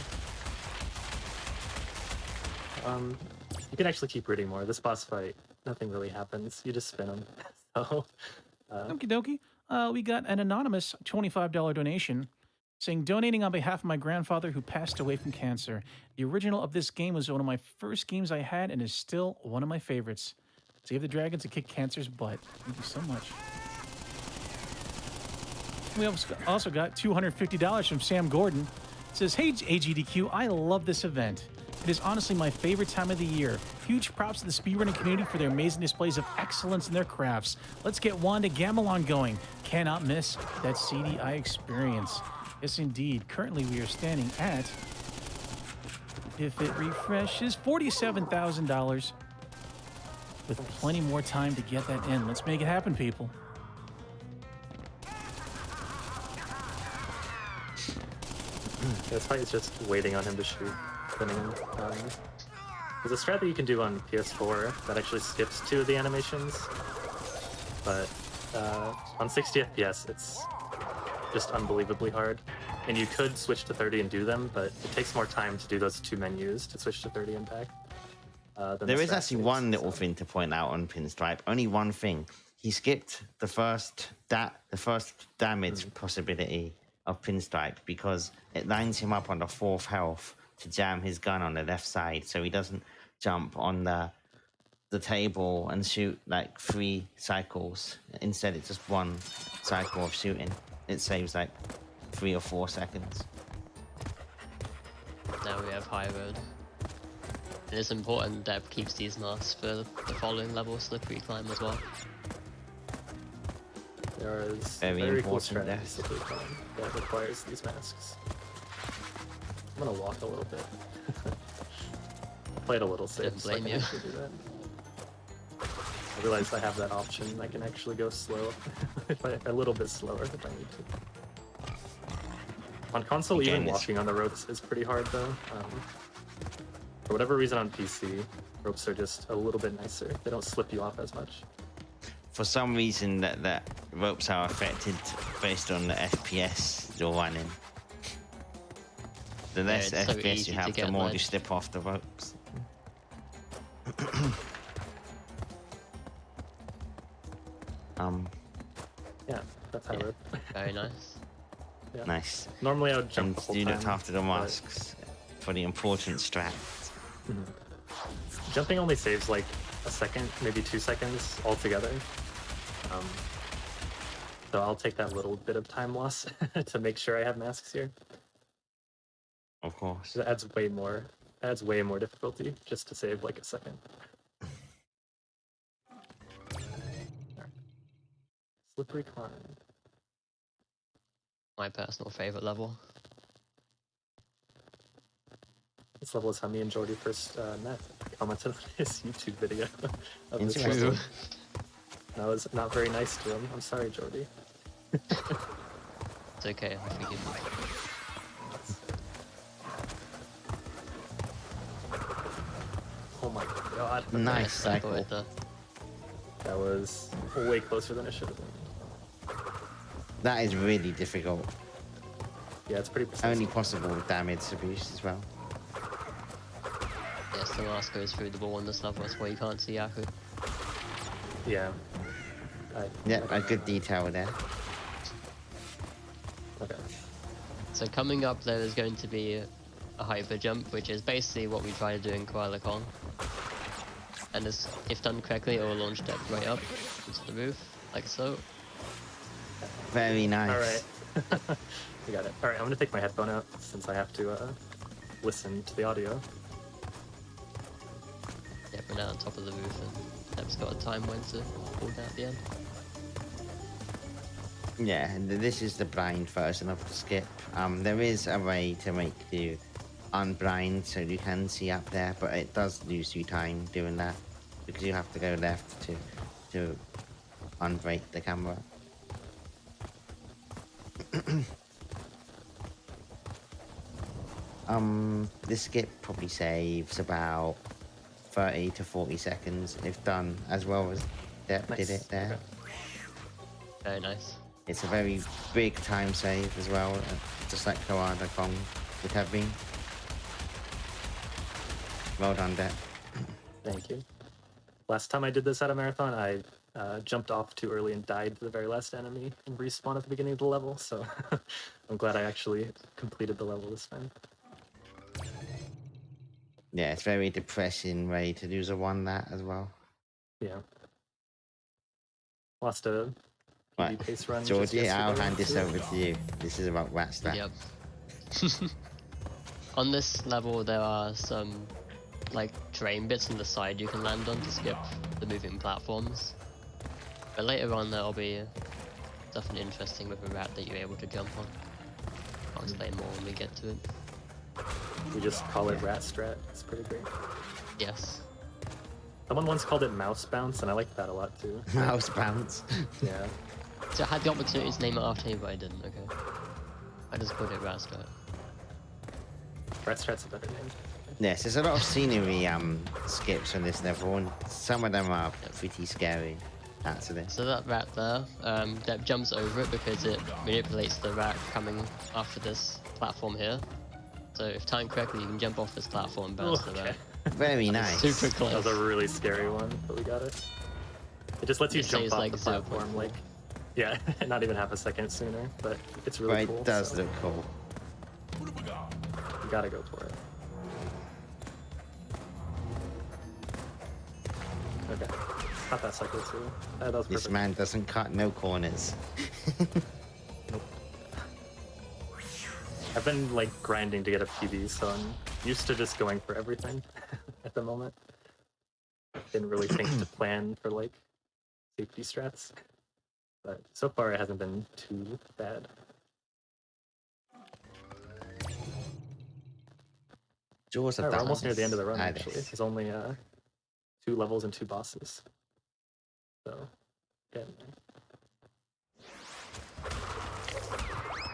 You can actually keep reading more. This boss fight, nothing really happens. You just spin them. So, Okie dokie. We got an anonymous $25 donation saying, donating on behalf of my grandfather who passed away from cancer. The original of this game was one of my first games I had and is still one of my favorites. Save the dragons and kick cancer's butt. Thank you so much. We also got $250 from Sam Gordon. It says, hey, AGDQ, I love this event. It is honestly my favorite time of the year. Huge props to the speedrunning community for their amazing displays of excellence in their crafts. Let's get Wand of Gamelon going. Cannot miss that CDI experience. Yes, indeed. Currently, we are standing at, if it refreshes, $47,000. With plenty more time to get that in. Let's make it happen, people. This fight is just waiting on him to shoot, spinning him. There's a strat that you can do on PS4 that actually skips 2 of the animations, but on 60 FPS it's just unbelievably hard. And you could switch to 30 and do them, but it takes more time to do those 2 menus to switch to 30 and back. There is actually one little thing to point out on Pinstripe. Only one thing. He skipped the first damage possibility of Pinstripe because it lines him up on the 4th health to jam his gun on the left side, so he doesn't jump on the table and shoot like 3 cycles. Instead, it's just 1 cycle of shooting. It saves like 3 or 4 seconds. Now we have high road. And it's important that keeps these masks for the following level, slippery climb as well. There is Very a very cool important, strat yes. slippery climb that requires these masks. I'm gonna walk a little bit. I played a little safe, Didn't so I blame can you. actually do that. I realized I have that option. I can actually go slow, a little bit slower if I need to. On console, Again, even it's- walking on the ropes is pretty hard though. For whatever reason on PC, ropes are just a little bit nicer. They don't slip you off as much. For some reason, that ropes are affected based on the FPS you're running. The less it's so FPS easy you to have, the get more you ledged. slip off the ropes. Yeah, that's how Yeah. it. Very nice. Yeah. Nice. Normally I would jump And the whole you time. looked after the but masks for the important strat. Jumping only saves like a second, maybe 2 seconds altogether. So I'll take that little bit of time loss to make sure I have masks here. Of course. It adds way more difficulty just to save like a second. Alright. Slippery climb. My personal favorite level. This level is how me and Jordy first met. Commented on his YouTube video of this Interesting. level. And I was not very nice to him. I'm sorry, Jordy. It's okay, I forgive you. Oh my god. Nice I thought cycle. That was way closer than it should have been. That is really difficult. Yeah, it's pretty precise. Only possible with damage abuse as well. Yes, the mask goes through the wall on this level, that's why you can't see Yaku. Yeah. Yeah, a good detail there. Okay. So coming up there is going to be a hyper jump, which is basically what we try to do in Koala Kong. And this, if done correctly, it will launch Dep right up into the roof, like so. Very nice. Alright. We got it. Alright, I'm gonna take my headphone out since I have to listen to the audio. Yeah, we're now on top of the roof, and Dep's got a time when to pull down at the end. Yeah, and this is the blind version of the skip. There is a way to make you unblind so you can see up there, but it does lose you time doing that because you have to go left to unbreak the camera. This skip probably saves about 30 to 40 seconds if done as well as Dep did it there. Okay. Very nice. It's a very big time save as well, just like Koala Kong would have been. Well done, Dep. Thank you. Last time I did this at a marathon, I jumped off too early and died to the very last enemy and respawned at the beginning of the level, so I'm glad I actually completed the level this time. Yeah, it's very depressing way to lose a one that as well. Yeah. Lost a Right, PB pace run. just Jordy, I'll yesterday, hand this too. over to you. This is about rat strap. Yep. On this level, there are some like terrain bits on the side you can land on to skip the moving platforms. But later on, there'll be something interesting with a rat that you're able to jump on. I'll explain more when we get to it. We just call it rat strat. It's pretty great. Yes. Someone once called it mouse bounce, and I liked that a lot too. Mouse bounce. Yeah. So I had the opportunity to name it after you, but I didn't. Okay. I just called it rat strat. Rat Strat's a better name. Yes, there's a lot of scenery skips on this level, and some of them are pretty scary. Actually. So that rat there, Dep jumps over it because it manipulates the rat coming after this platform here. So if timed correctly, you can jump off this platform and bounce the rat. Very nice. Super close. That was a really scary one, but we got it. It just lets you It jump says, off like, the platform, 0.4. like, yeah, not even half a second sooner, but it's really But cool. it does so look cool. you gotta go for it. Okay, got that cycle too. That was This perfect. man doesn't cut no corners. Nope. I've been like grinding to get a PB, so I'm used to just going for everything at the moment. Didn't really think to plan for like safety strats, but so far it hasn't been too bad. Jaws are Alright, we're almost near the end of the run. Ah, Actually, yes. there's only 2 levels and 2 bosses. So, getting there.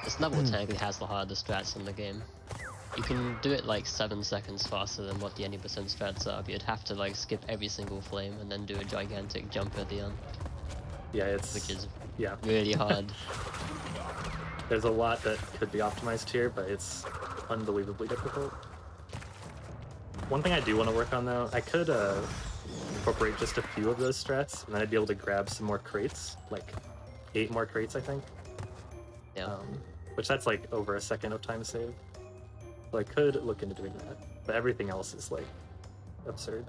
This level technically has the hardest strats in the game. You can do it like 7 seconds faster than what the 80% strats are, but you'd have to like skip every single flame and then do a gigantic jump at the end, Yeah, it's which is yeah. really hard. There's a lot that could be optimized here, but it's unbelievably difficult. One thing I do want to work on though, I could incorporate just a few of those strats, and then I'd be able to grab some more crates, like 8 more crates, I think. Yeah. Which that's like over a second of time save. So I could look into doing that, but everything else is like absurd.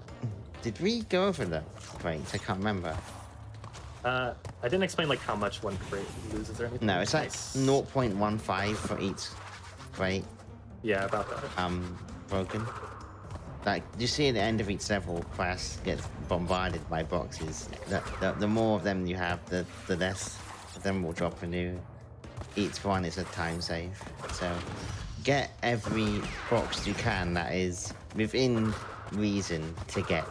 Did we go over that? Great, I can't remember. I didn't explain like how much one crate loses or anything. No, it's like Nice. 0.15 for each crate Yeah, about that. broken. Like you see at the end of each level, class gets bombarded by boxes. The more of them you have, the less of them will drop anew. Each one is a time save. So get every box you can that is within reason to get.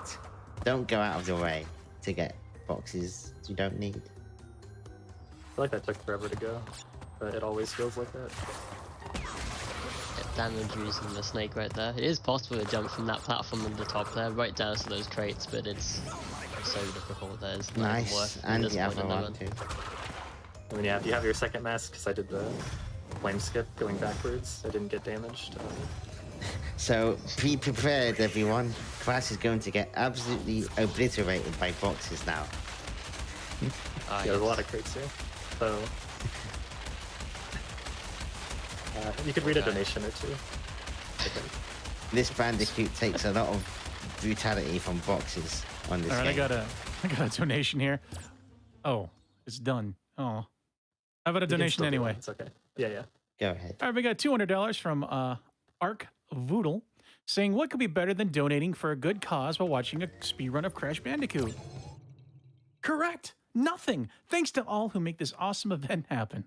Don't go out of your way to get boxes you don't need. I feel like that took forever to go, but it always feels like that. Damage using the snake right there. It is possible to jump from that platform at the top there right down to those crates, but it's so difficult. There's not even Nice, worth it at and this the point other in the one run. too. I mean, yeah, you have your second mask because I did the flame skip going backwards. I didn't get damaged. So be prepared, everyone. Class is going to get absolutely obliterated by boxes now. Ah, Yeah, there's a lot yes. of crates here. So you could read a Okay. donation or two. I think. This Bandicoot takes a lot of brutality from boxes on this All right, game. I got a donation here. Oh, it's done. Oh, how about a You can donation still do anyway? it, It's okay. Yeah, yeah. Go ahead. All right, we got $200 from Arc Voodle saying, what could be better than donating for a good cause while watching a speedrun of Crash Bandicoot? Correct. Nothing. Thanks to all who make this awesome event happen.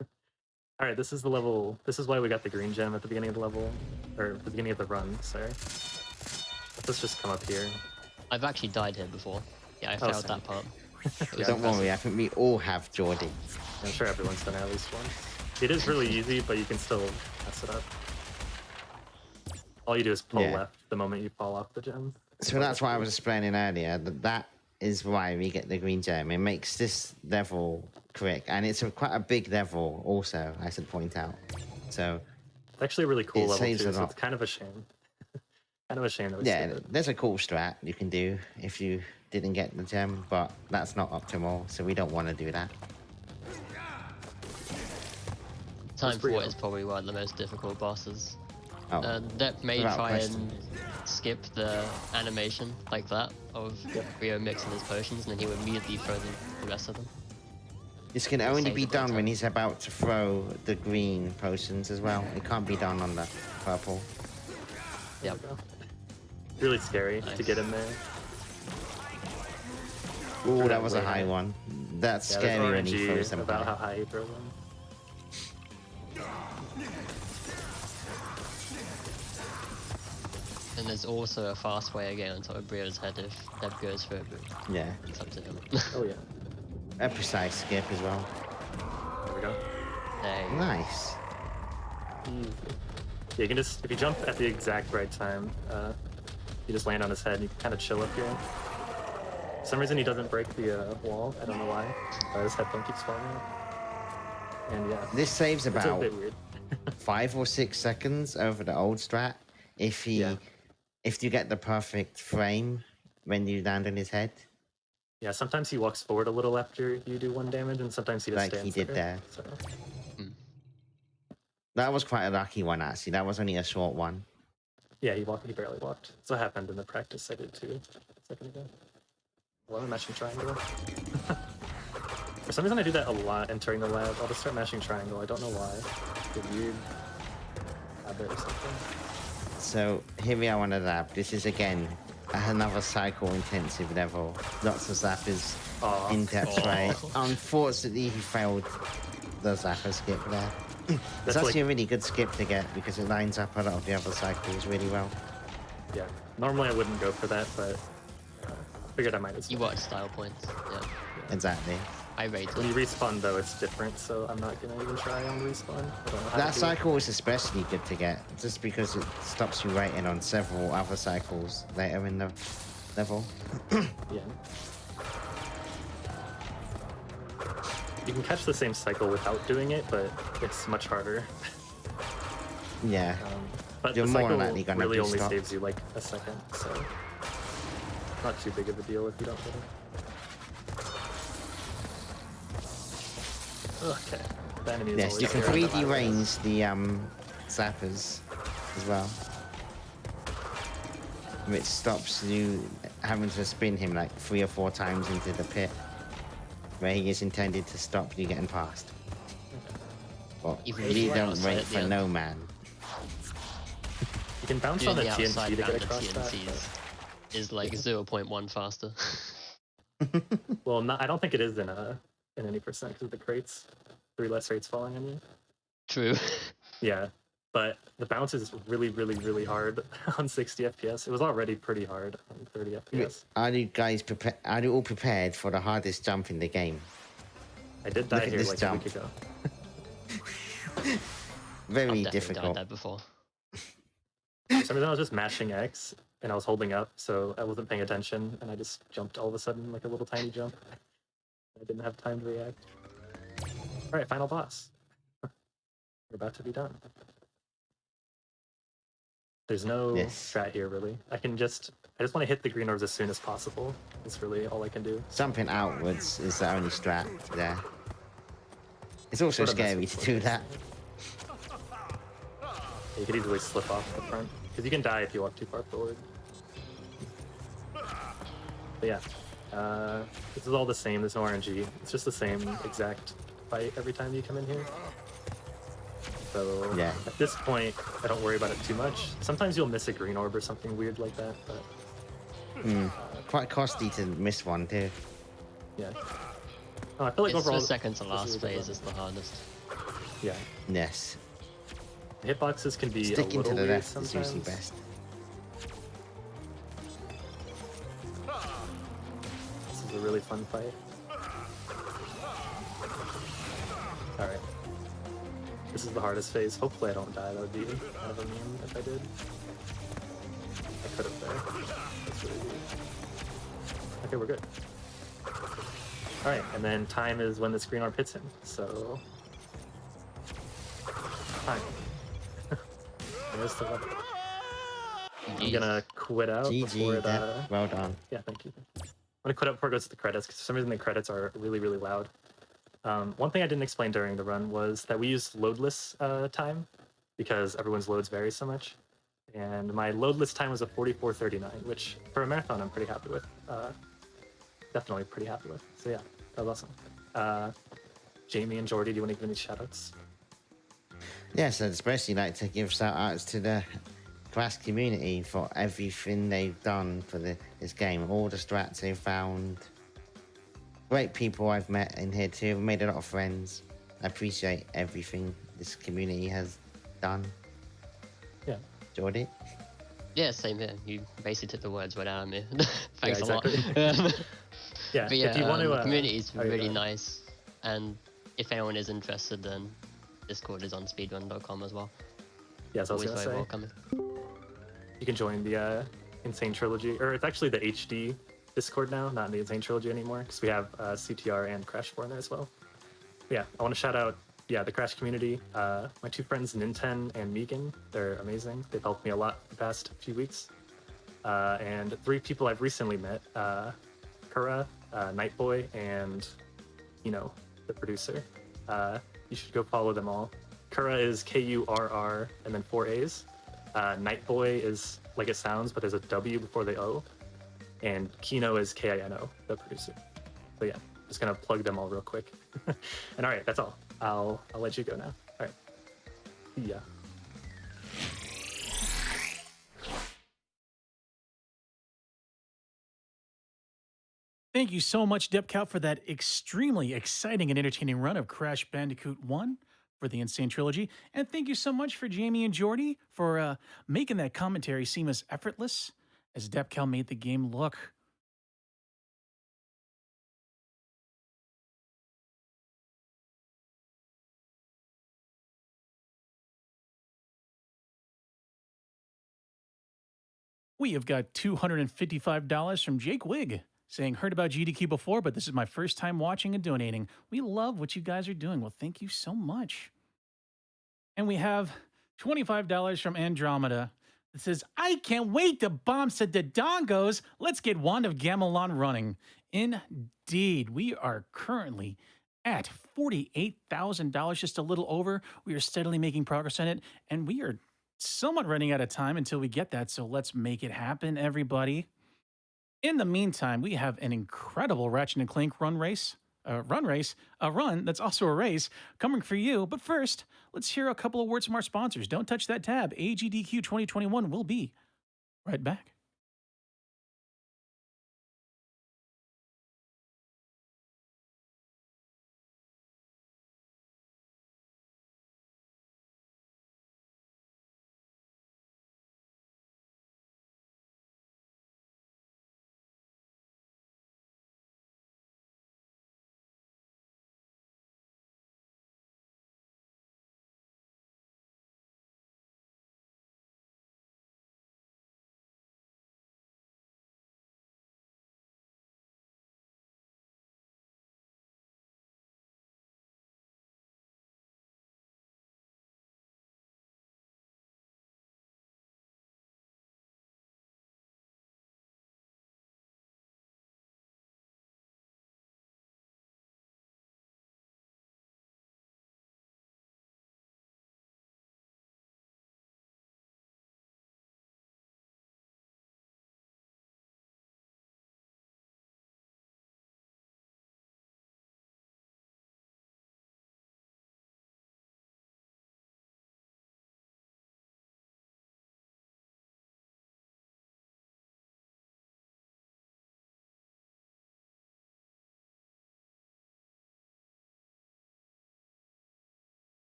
All right, this is the level. This is why we got the green gem at the beginning of the level, or the beginning of the run. Sorry. Let's just come up here. I've actually died here before. Yeah, I Oh, failed same. that part. It was Don't impressive. worry, I think we all have Jordy. I'm sure everyone's done it at least once. It is really easy, but you can still mess it up. All you do is pull Yeah. left the moment you fall off the gem. So that's why I was explaining earlier. That is why we get the green gem. It makes this level correct, and it's quite a big level. Also, I should point out. So It's actually a really cool It level saves too, a so lot. it's kind of a shame. Kind of a shame that we yeah, skipped it. there's a cool strat you can do if you didn't get the gem, but that's not optimal. So we don't want to do that. Time pretty for it hard. is probably one of the most difficult bosses. Oh, Dep may without try question. and skip the animation like that of Rio mixing his potions, and then he would immediately throw the rest of them. this can only save be it by done when time. he's about to throw the green potions as well. It can't be done on the purple. There Yep. we go. Really scary to Nice. get in there. Oh, Threw that was a way high high. one. That's Yeah, scary when he there's throws RNG them about high. how high he throws them. And there's also a fast way of getting on top of Brio's head if Deb goes for it, but Yeah, it's up to him. Oh yeah. a precise skip as well. There we go. There you go. Nice. Easy. Yeah, you can just, if you jump at the exact right time, you just land on his head and you can kind of chill up here. For some reason he doesn't break the wall. I don't know why. His headphone keeps falling out. And yeah. This saves It's a about bit weird. 5 or 6 seconds over the old strat if you get the perfect frame when you land on his head. Yeah, sometimes he walks forward a little after you do 1 damage, and sometimes he just Like he stands did there. So. That was quite a lucky one, actually. That was only a short one. Yeah, he barely walked. So what happened in the practice I did too a second ago. Well, I'm mashing triangle. For some reason I do that a lot entering the lab. I'll just start mashing triangle. I don't know why. It's a weird habit or something. So here we are on the lab. This is again another cycle intensive level. Lots of zappers, in-depth spray. Unfortunately, he failed the zapper skip there. It's actually a really good skip to get because it lines up a lot of the other cycles really well. Yeah, normally I wouldn't go for that, but figured I might as well. You watch style points, yeah. Exactly. I rate When you it. respawn though, it's different, so I'm not gonna even try on respawn. I don't know how That to do it. cycle is especially good to get just because it stops you waiting on several other cycles later in the level. Yeah. You can catch the same cycle without doing it, but it's much harder. Yeah. But You're the more cycle likely gonna really be only stopped. saves you like a second, so not too big of a deal if you don't get it. Okay. The enemy is Yes, always you can here on the 3D ladder. range the zappers as well. Which stops you having to spin him like 3 or 4 times into the pit where he is intended to stop you getting past. But Even really the don't outside rate at the for end. no man. You can bounce Doing on the the outside TNT to down get the across that. TNCs is like 0.1 faster. Well, I don't think it is in any percent because of the crates. 3 less rates falling on you. True. Yeah, but the bounce is really, really, really hard on 60 FPS. It was already pretty hard on 30 FPS. Are you guys prepared? Are you all prepared for the hardest jump in the game? I did Look die at here this like jump. a week ago. Very I've definitely difficult. died that before. For some reason, I was just mashing X and I was holding up, so I wasn't paying attention, and I just jumped all of a sudden like a little tiny jump. I didn't have time to react. All right, final boss. We're about to be done. There's no Yes. strat here, really. I just want to hit the green orbs as soon as possible. That's really all I can do. Jumping outwards is the only strat there. It's also Sort of mess scary with to do that. You could easily slip off the front, because you can die if you walk too far forward. But yeah, this is all the same. There's no RNG. It's just the same exact fight every time you come in here. So Yeah. at this point, I don't worry about it too much. Sometimes you'll miss a green orb or something weird like that, but Quite costly to miss one too. yeah. Oh, I feel like It's overall, the second to this last is a good phase level. is the hardest. Yeah, Yes. hitboxes can be a Sticking little to the weird left is sometimes. usually best. This is a really fun fight. Alright. This is the hardest phase. Hopefully I don't die. That would be kind of a meme if I did. I could have there. That's really weird. Okay, we're good. Alright, and then time is when this green orb hits him. So... time. There's the weapon. I'm gonna quit out before GG, it, Dep. Well done. yeah, thank you. I'm gonna quit out before it goes to the credits, because for some reason the credits are really, really loud. One thing I didn't explain during the run was that we use loadless time, because everyone's loads vary so much. And my loadless time was a 44:39, which for a marathon I'm pretty happy with. Definitely pretty happy with. So yeah, that was awesome. Jamie and Jordy, do you want to give any shoutouts? Yes, I'd especially like to give shout outs to the class community for everything they've done for this game. All the strats they've found. Great people I've met in here too. I've made a lot of friends. I appreciate everything this community has done. Yeah. Jordy? Yeah, same here. You basically took the words right out of me. Thanks Yeah, a lot. Yeah, But yeah, if you want to, the community is oh, yeah, really go ahead. nice, and if anyone is interested, then Discord is on speedrun.com as well. Yes, I was Always gonna very say welcoming. you can join the Insane Trilogy, or it's actually the HD Discord now, not the Insane Trilogy anymore, because we have CTR and Crash 4 in there as well. But yeah, I want to shout out the Crash community. My two friends Ninten and Megan, they're amazing. They've helped me a lot the past few weeks. And three people I've recently met: Kura, Nightboy, and the producer. You should go follow them all. Kura is Kurr and then 4 A's. Nightboy is like it sounds, but there's a W before the O. And Kino is Kino, the producer. So yeah, just gonna plug them all real quick. And all right, that's all. I'll let you go now. All right. Yeah. Thank you so much, DepCow, for that extremely exciting and entertaining run of Crash Bandicoot 1 for the Insane Trilogy. And thank you so much for Jamie and Jordy for making that commentary seem as effortless as DepCow made the game look. We have got $255 from Jake Wig saying, heard about GDQ before, but this is my first time watching and donating. We love what you guys are doing. Well, thank you so much. And we have $25 from Andromeda that says, I can't wait to bomb said the dongos. Let's get Wand of Gamelon running. Indeed, we are currently at $48,000, just a little over. We are steadily making progress on it, and we are somewhat running out of time until we get that. So let's make it happen, everybody. In the meantime, we have an incredible Ratchet and Clank run that's also a race coming for you. But first, let's hear a couple of words from our sponsors. Don't touch that tab. AGDQ 2021 will be right back.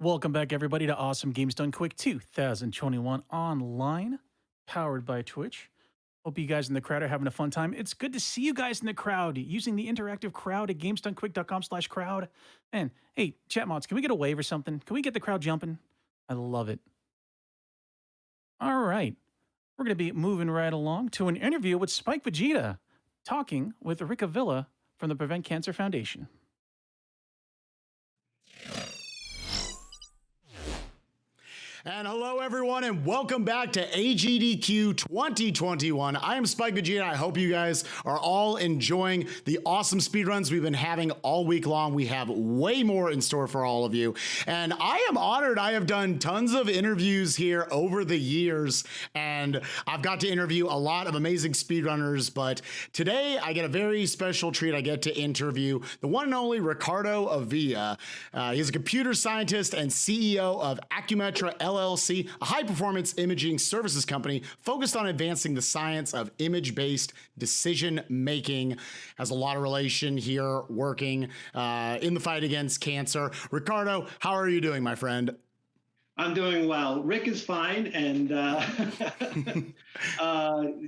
Welcome back, everybody, to Awesome Games Done Quick 2021 online, powered by Twitch. Hope you guys in the crowd are having a fun time. It's good to see you guys in the crowd using the interactive crowd at gamesdonequick.com/crowd. And hey, chat mods, can we get a wave or something? Can we get the crowd jumping? I love it. All right. We're going to be moving right along to an interview with SpikeVegeta, talking with Rick Avila from the Prevent Cancer Foundation. And hello, everyone, and welcome back to AGDQ 2021. I am SpikeVegeta. I hope you guys are all enjoying the awesome speedruns we've been having all week long. We have way more in store for all of you. And I am honored. I have done tons of interviews here over the years, and I've got to interview a lot of amazing speedrunners. But today, I get a very special treat. I get to interview the one and only Ricardo Avila. He's a computer scientist and CEO of Acumetra LLC, a high-performance imaging services company focused on advancing the science of image-based decision-making. Has a lot of relation here working in the fight against cancer. Ricardo, how are you doing, my friend? I'm doing well. Rick is fine, and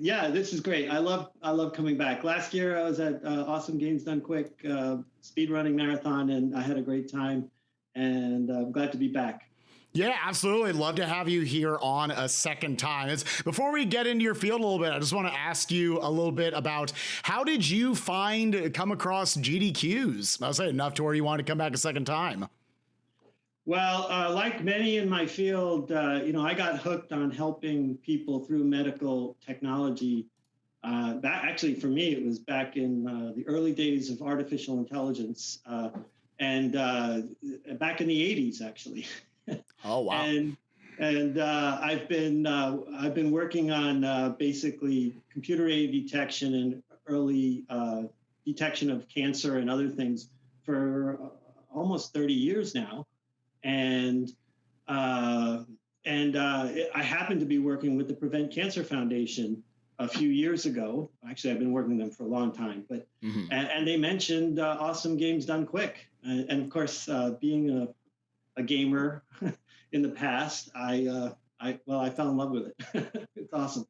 yeah, this is great. I love coming back. Last year I was at Awesome Games Done Quick speedrunning marathon, and I had a great time, and I'm glad to be back. Yeah, absolutely. Love to have you here on a second time. Before we get into your field a little bit, I just want to ask you a little bit about how did you come across GDQs? I'll say enough to where you want to come back a second time. Well, like many in my field, I got hooked on helping people through medical technology. That actually, for me, it was back in the early days of artificial intelligence, and back in the 80s, actually. Oh wow! And I've been working on basically computer-aided detection and early detection of cancer and other things for almost 30 years now, and I happened to be working with the Prevent Cancer Foundation a few years ago. Actually, I've been working with them for a long time, but and they mentioned Awesome Games Done Quick, and of course, being a gamer in the past, I fell in love with it. It's awesome.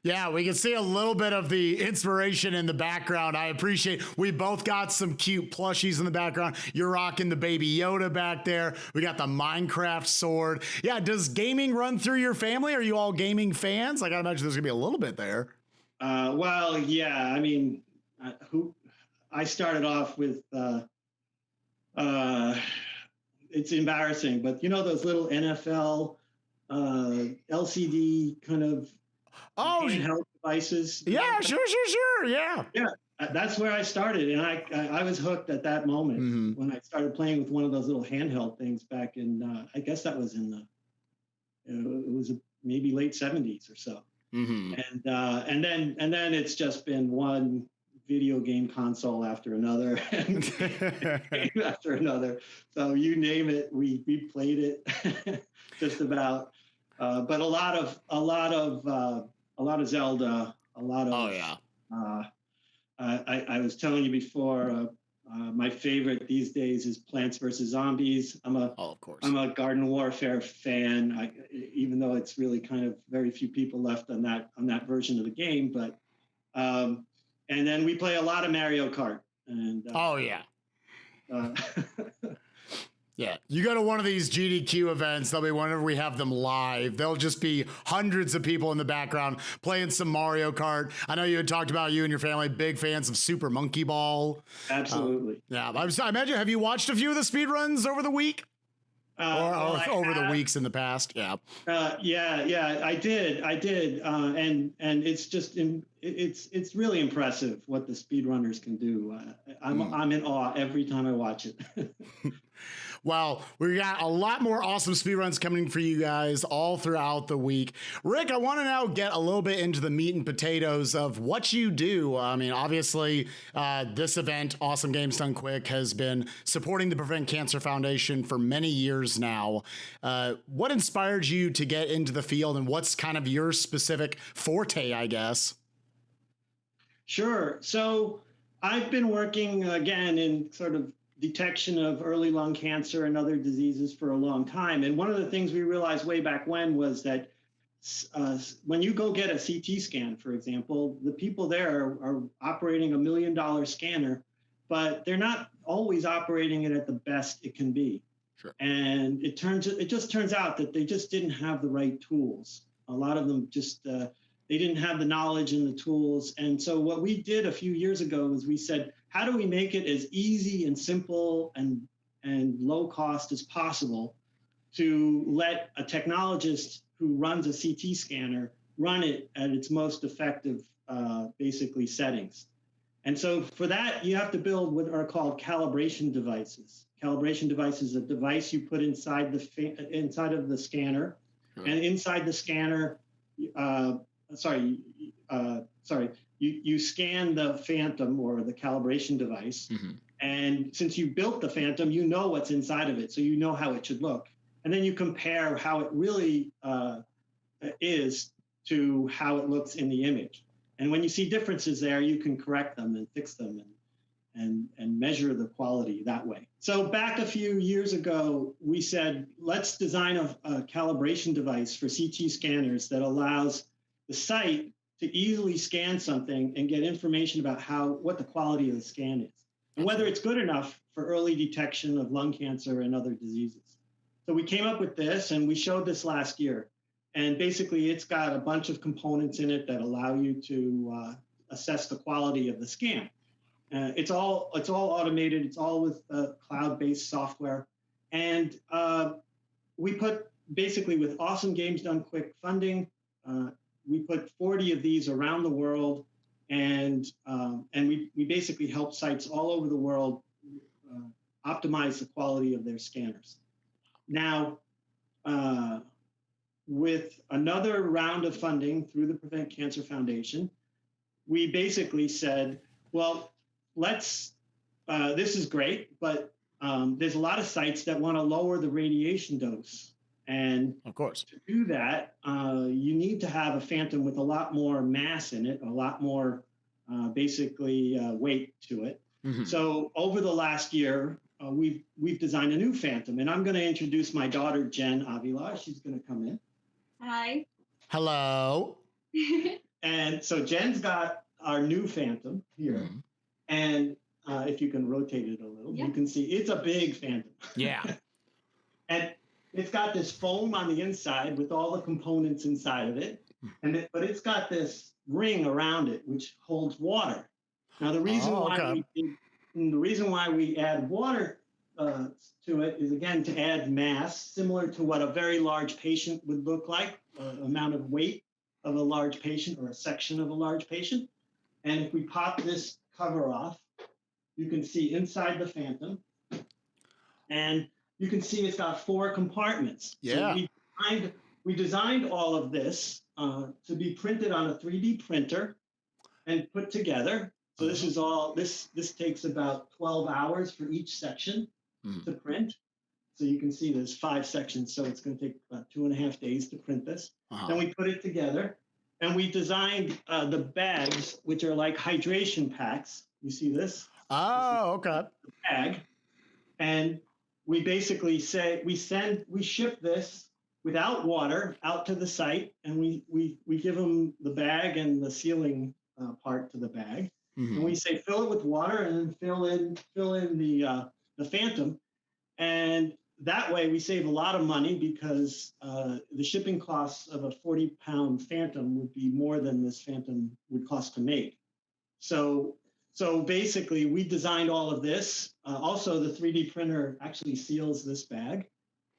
Yeah, we can see a little bit of the inspiration in the background. I appreciate we both got some cute plushies in the background. You're rocking the Baby Yoda back there. We got the Minecraft sword. Yeah, does gaming run through your family? Are you all gaming fans? I gotta imagine there's gonna be a little bit there. Well, yeah, I mean, I started off with it's embarrassing, but you know those little NFL LCD kind of handheld devices? Yeah, sure. Yeah. Yeah, that's where I started, and I was hooked at that moment when I started playing with one of those little handheld things back in I guess that was in it was maybe late 70s or so. And then it's just been one video game console after another and game after another. So you name it, we played it just about. But a lot of Zelda, a lot of I was telling you before, my favorite these days is Plants vs. Zombies. I'm a Garden Warfare fan, even though it's really kind of very few people left on that version of the game. But and then we play a lot of Mario Kart. And yeah, you go to one of these GDQ events, they'll be whenever we have them live, there'll just be hundreds of people in the background playing some Mario Kart. I know you had talked about you and your family, big fans of Super Monkey Ball. Absolutely. Yeah, I imagine, have you watched a few of the speedruns over the week? Or over the weeks in the past? Yeah. Yeah, I did. And it's just, it's really impressive what the speedrunners can do. I'm in awe every time I watch it. Well, we got a lot more awesome speedruns coming for you guys all throughout the week. Rick, I want to now get a little bit into the meat and potatoes of what you do. I mean, obviously, this event, Awesome Games Done Quick, has been supporting the Prevent Cancer Foundation for many years now. What inspired you to get into the field, and what's kind of your specific forte, I guess? Sure. So I've been working, again, in sort of detection of early lung cancer and other diseases for a long time. And one of the things we realized way back when was that when you go get a CT scan, for example, the people there are operating $1 million scanner, but they're not always operating it at the best it can be. Sure. And it just turns out that they just didn't have the right tools. A lot of them just they didn't have the knowledge and the tools. And so what we did a few years ago is we said, how do we make it as easy and simple and low cost as possible to let a technologist who runs a CT scanner run it at its most effective, basically, settings. And so for that, you have to build what are called calibration devices. Calibration device is a device you put inside of the scanner, and inside the scanner, you scan the phantom or the calibration device, and since you built the phantom, you know what's inside of it, so you know how it should look. And then you compare how it really is to how it looks in the image. And when you see differences there, you can correct them and fix them and measure the quality that way. So back a few years ago, we said, let's design a calibration device for CT scanners that allows the site to easily scan something and get information about what the quality of the scan is and whether it's good enough for early detection of lung cancer and other diseases. So we came up with this, and we showed this last year. And basically, it's got a bunch of components in it that allow you to assess the quality of the scan. It's all automated. It's all with cloud-based software. And we put, basically, with Awesome Games Done Quick funding, we put 40 of these around the world, and we basically help sites all over the world optimize the quality of their scanners. Now, with another round of funding through the Prevent Cancer Foundation, we basically said, well, this is great, but there's a lot of sites that want to lower the radiation dose. And of course, to do that, you need to have a phantom with a lot more mass in it, a lot more weight to it. So over the last year, we've designed a new phantom, and I'm going to introduce my daughter, Jen Avila. She's going to come in. Hi. Hello. And so Jen's got our new phantom here. And if you can rotate it a little, you can see it's a big phantom. Yeah. And it's got this foam on the inside with all the components inside of it. But it's got this ring around it, which holds water. Now, the reason why we add water to it is, again, to add mass, similar to what a very large patient would look like, amount of weight of a large patient or a section of a large patient. And if we pop this cover off, you can see inside the phantom, and you can see it's got 4 compartments. Yeah. So we designed all of this to be printed on a 3D printer and put together. So this is all, this takes about 12 hours for each section to print. So you can see there's 5 sections, so it's going to take about 2.5 days to print this. Then we put it together, and we designed the bags, which are like hydration packs. You see this? Oh, okay. The bag. And we basically say, we ship this without water out to the site, and we give them the bag and the sealing part to the bag. And we say, fill it with water and then fill in the phantom. And that way we save a lot of money, because the shipping costs of a 40-pound phantom would be more than this phantom would cost to make. So basically we designed all of this. Also, the 3D printer actually seals this bag.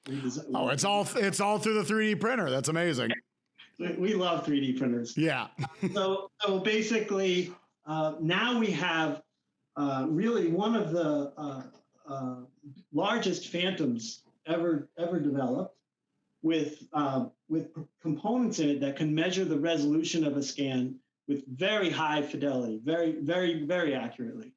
It's all through the 3D printer. That's amazing. We love 3D printers. Yeah. So basically, now we have really one of the largest phantoms ever developed, with components in it that can measure the resolution of a scan with very high fidelity, very, very, very accurately.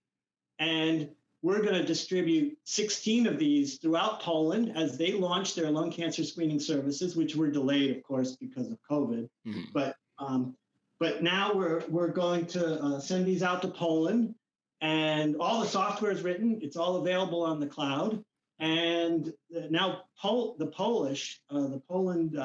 And we're going to distribute 16 of these throughout Poland as they launch their lung cancer screening services, which were delayed, of course, because of COVID. But now we're going to send these out to Poland, and all the software is written. It's all available on the cloud. And now the Poland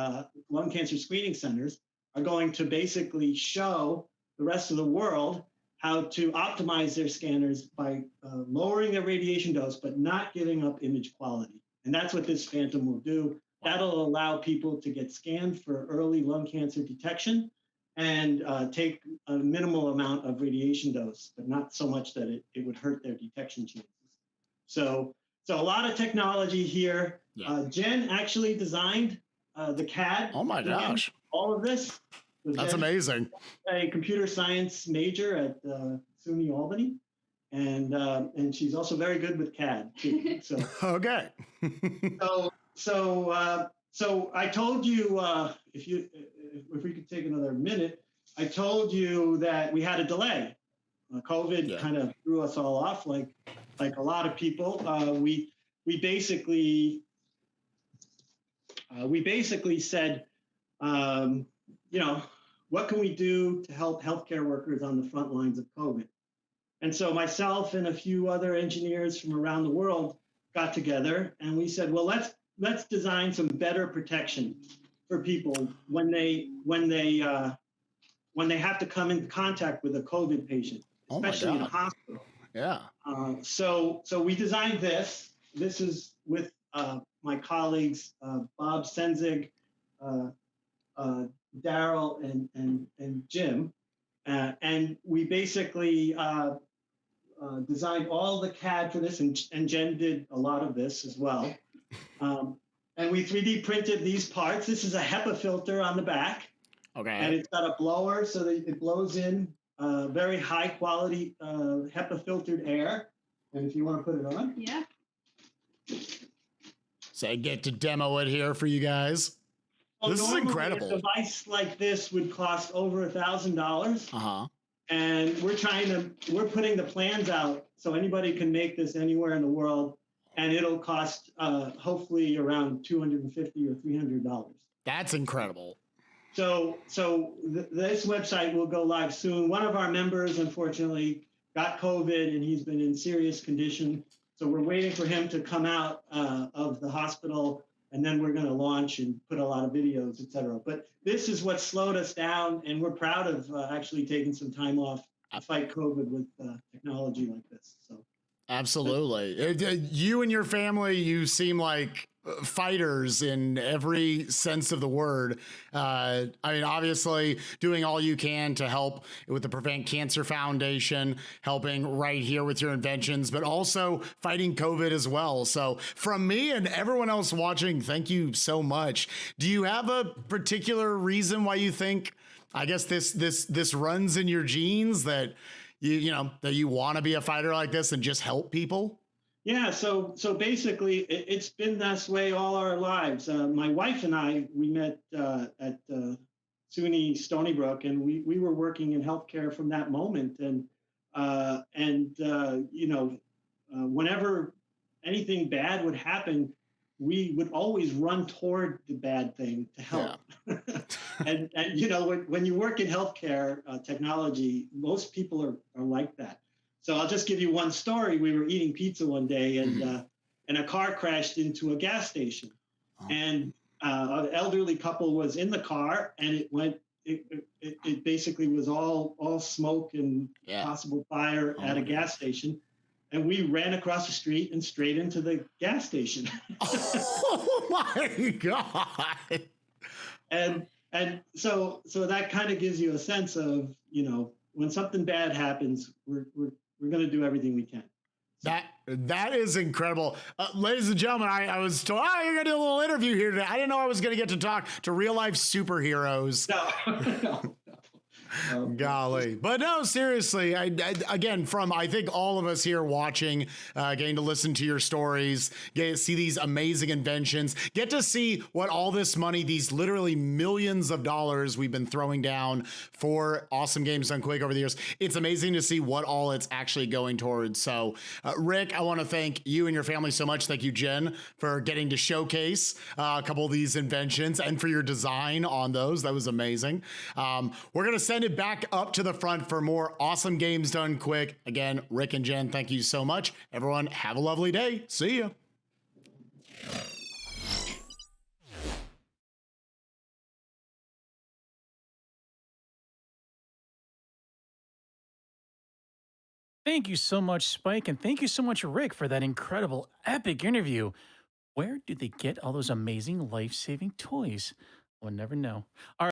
lung cancer screening centers are going to basically show the rest of the world how to optimize their scanners by lowering their radiation dose, but not giving up image quality. And that's what this Phantom will do. That'll allow people to get scanned for early lung cancer detection and take a minimal amount of radiation dose, but not so much that it would hurt their detection chances. So a lot of technology here. Yeah. Jen actually designed the CAD. Oh my gosh. All of this. That's amazing. A computer science major at SUNY Albany, and she's also very good with CAD too. So okay. So I told you if we could take another minute, I told you that we had a delay. COVID kind of threw us all off, like a lot of people. We basically said, what can we do to help healthcare workers on the front lines of COVID? And so myself and a few other engineers from around the world got together and we said, well, let's design some better protection for people when they have to come in contact with a COVID patient, especially in a hospital. Yeah. So we designed this. This is with my colleagues Bob Senzig, Daryl, and Jim, and we basically designed all the CAD for this, and Jen did a lot of this as well. And we 3D printed these parts. This is a HEPA filter on the back. Okay. And it's got a blower so that it blows in very high quality HEPA filtered air. And if you want to put it on. Yeah. So I get to demo it here for you guys. Well, this is incredible. A device like this would cost over $1,000. Uh-huh. And we're putting the plans out so anybody can make this anywhere in the world. And it'll cost hopefully around $250 or $300. That's incredible. So this website will go live soon. One of our members, unfortunately, got COVID and he's been in serious condition. So we're waiting for him to come out of the hospital, and then we're going to launch and put a lot of videos, et cetera. But this is what slowed us down, and we're proud of actually taking some time off to fight COVID with technology like this. So. Absolutely. You and your family, you seem like fighters in every sense of the word. I mean, obviously doing all you can to help with the Prevent Cancer Foundation, helping right here with your inventions, but also fighting COVID as well. So from me and everyone else watching, thank you so much. Do you have a particular reason why you think, I guess this runs in your genes, that that you want to be a fighter like this and just help people? Yeah, so basically, it's been this way all our lives. My wife and I, we met at SUNY Stony Brook, and we were working in healthcare from that moment. And whenever anything bad would happen, we would always run toward the bad thing to help. Yeah. and when you work in healthcare technology, most people are like that. So I'll just give you one story. We were eating pizza one day, and a car crashed into a gas station, and an elderly couple was in the car, and it basically was all smoke and possible fire at a gas station. And we ran across the street and straight into the gas station. Oh my God. And so that kind of gives you a sense of, when something bad happens, we're going to do everything we can. That is incredible. Ladies and gentlemen, I was told, you're going to do a little interview here today. I didn't know I was going to get to talk to real life superheroes. No. Golly. But no, seriously, again, from I think all of us here watching, getting to listen to your stories, get to see these amazing inventions, get to see what all this money, these literally millions of dollars we've been throwing down for awesome games done quick over the years. It's amazing to see what all it's actually going towards. So, Rick, I want to thank you and your family so much. Thank you, Jen, for getting to showcase a couple of these inventions and for your design on those. That was amazing. We're going to send it back up to the front for more awesome games done quick. Again, Rick and Jen, thank you so much. Everyone, have a lovely day. See ya. Thank you so much, Spike, and thank you so much, Rick, for that incredible, epic interview. Where do they get all those amazing life-saving toys? We'll never know. All right.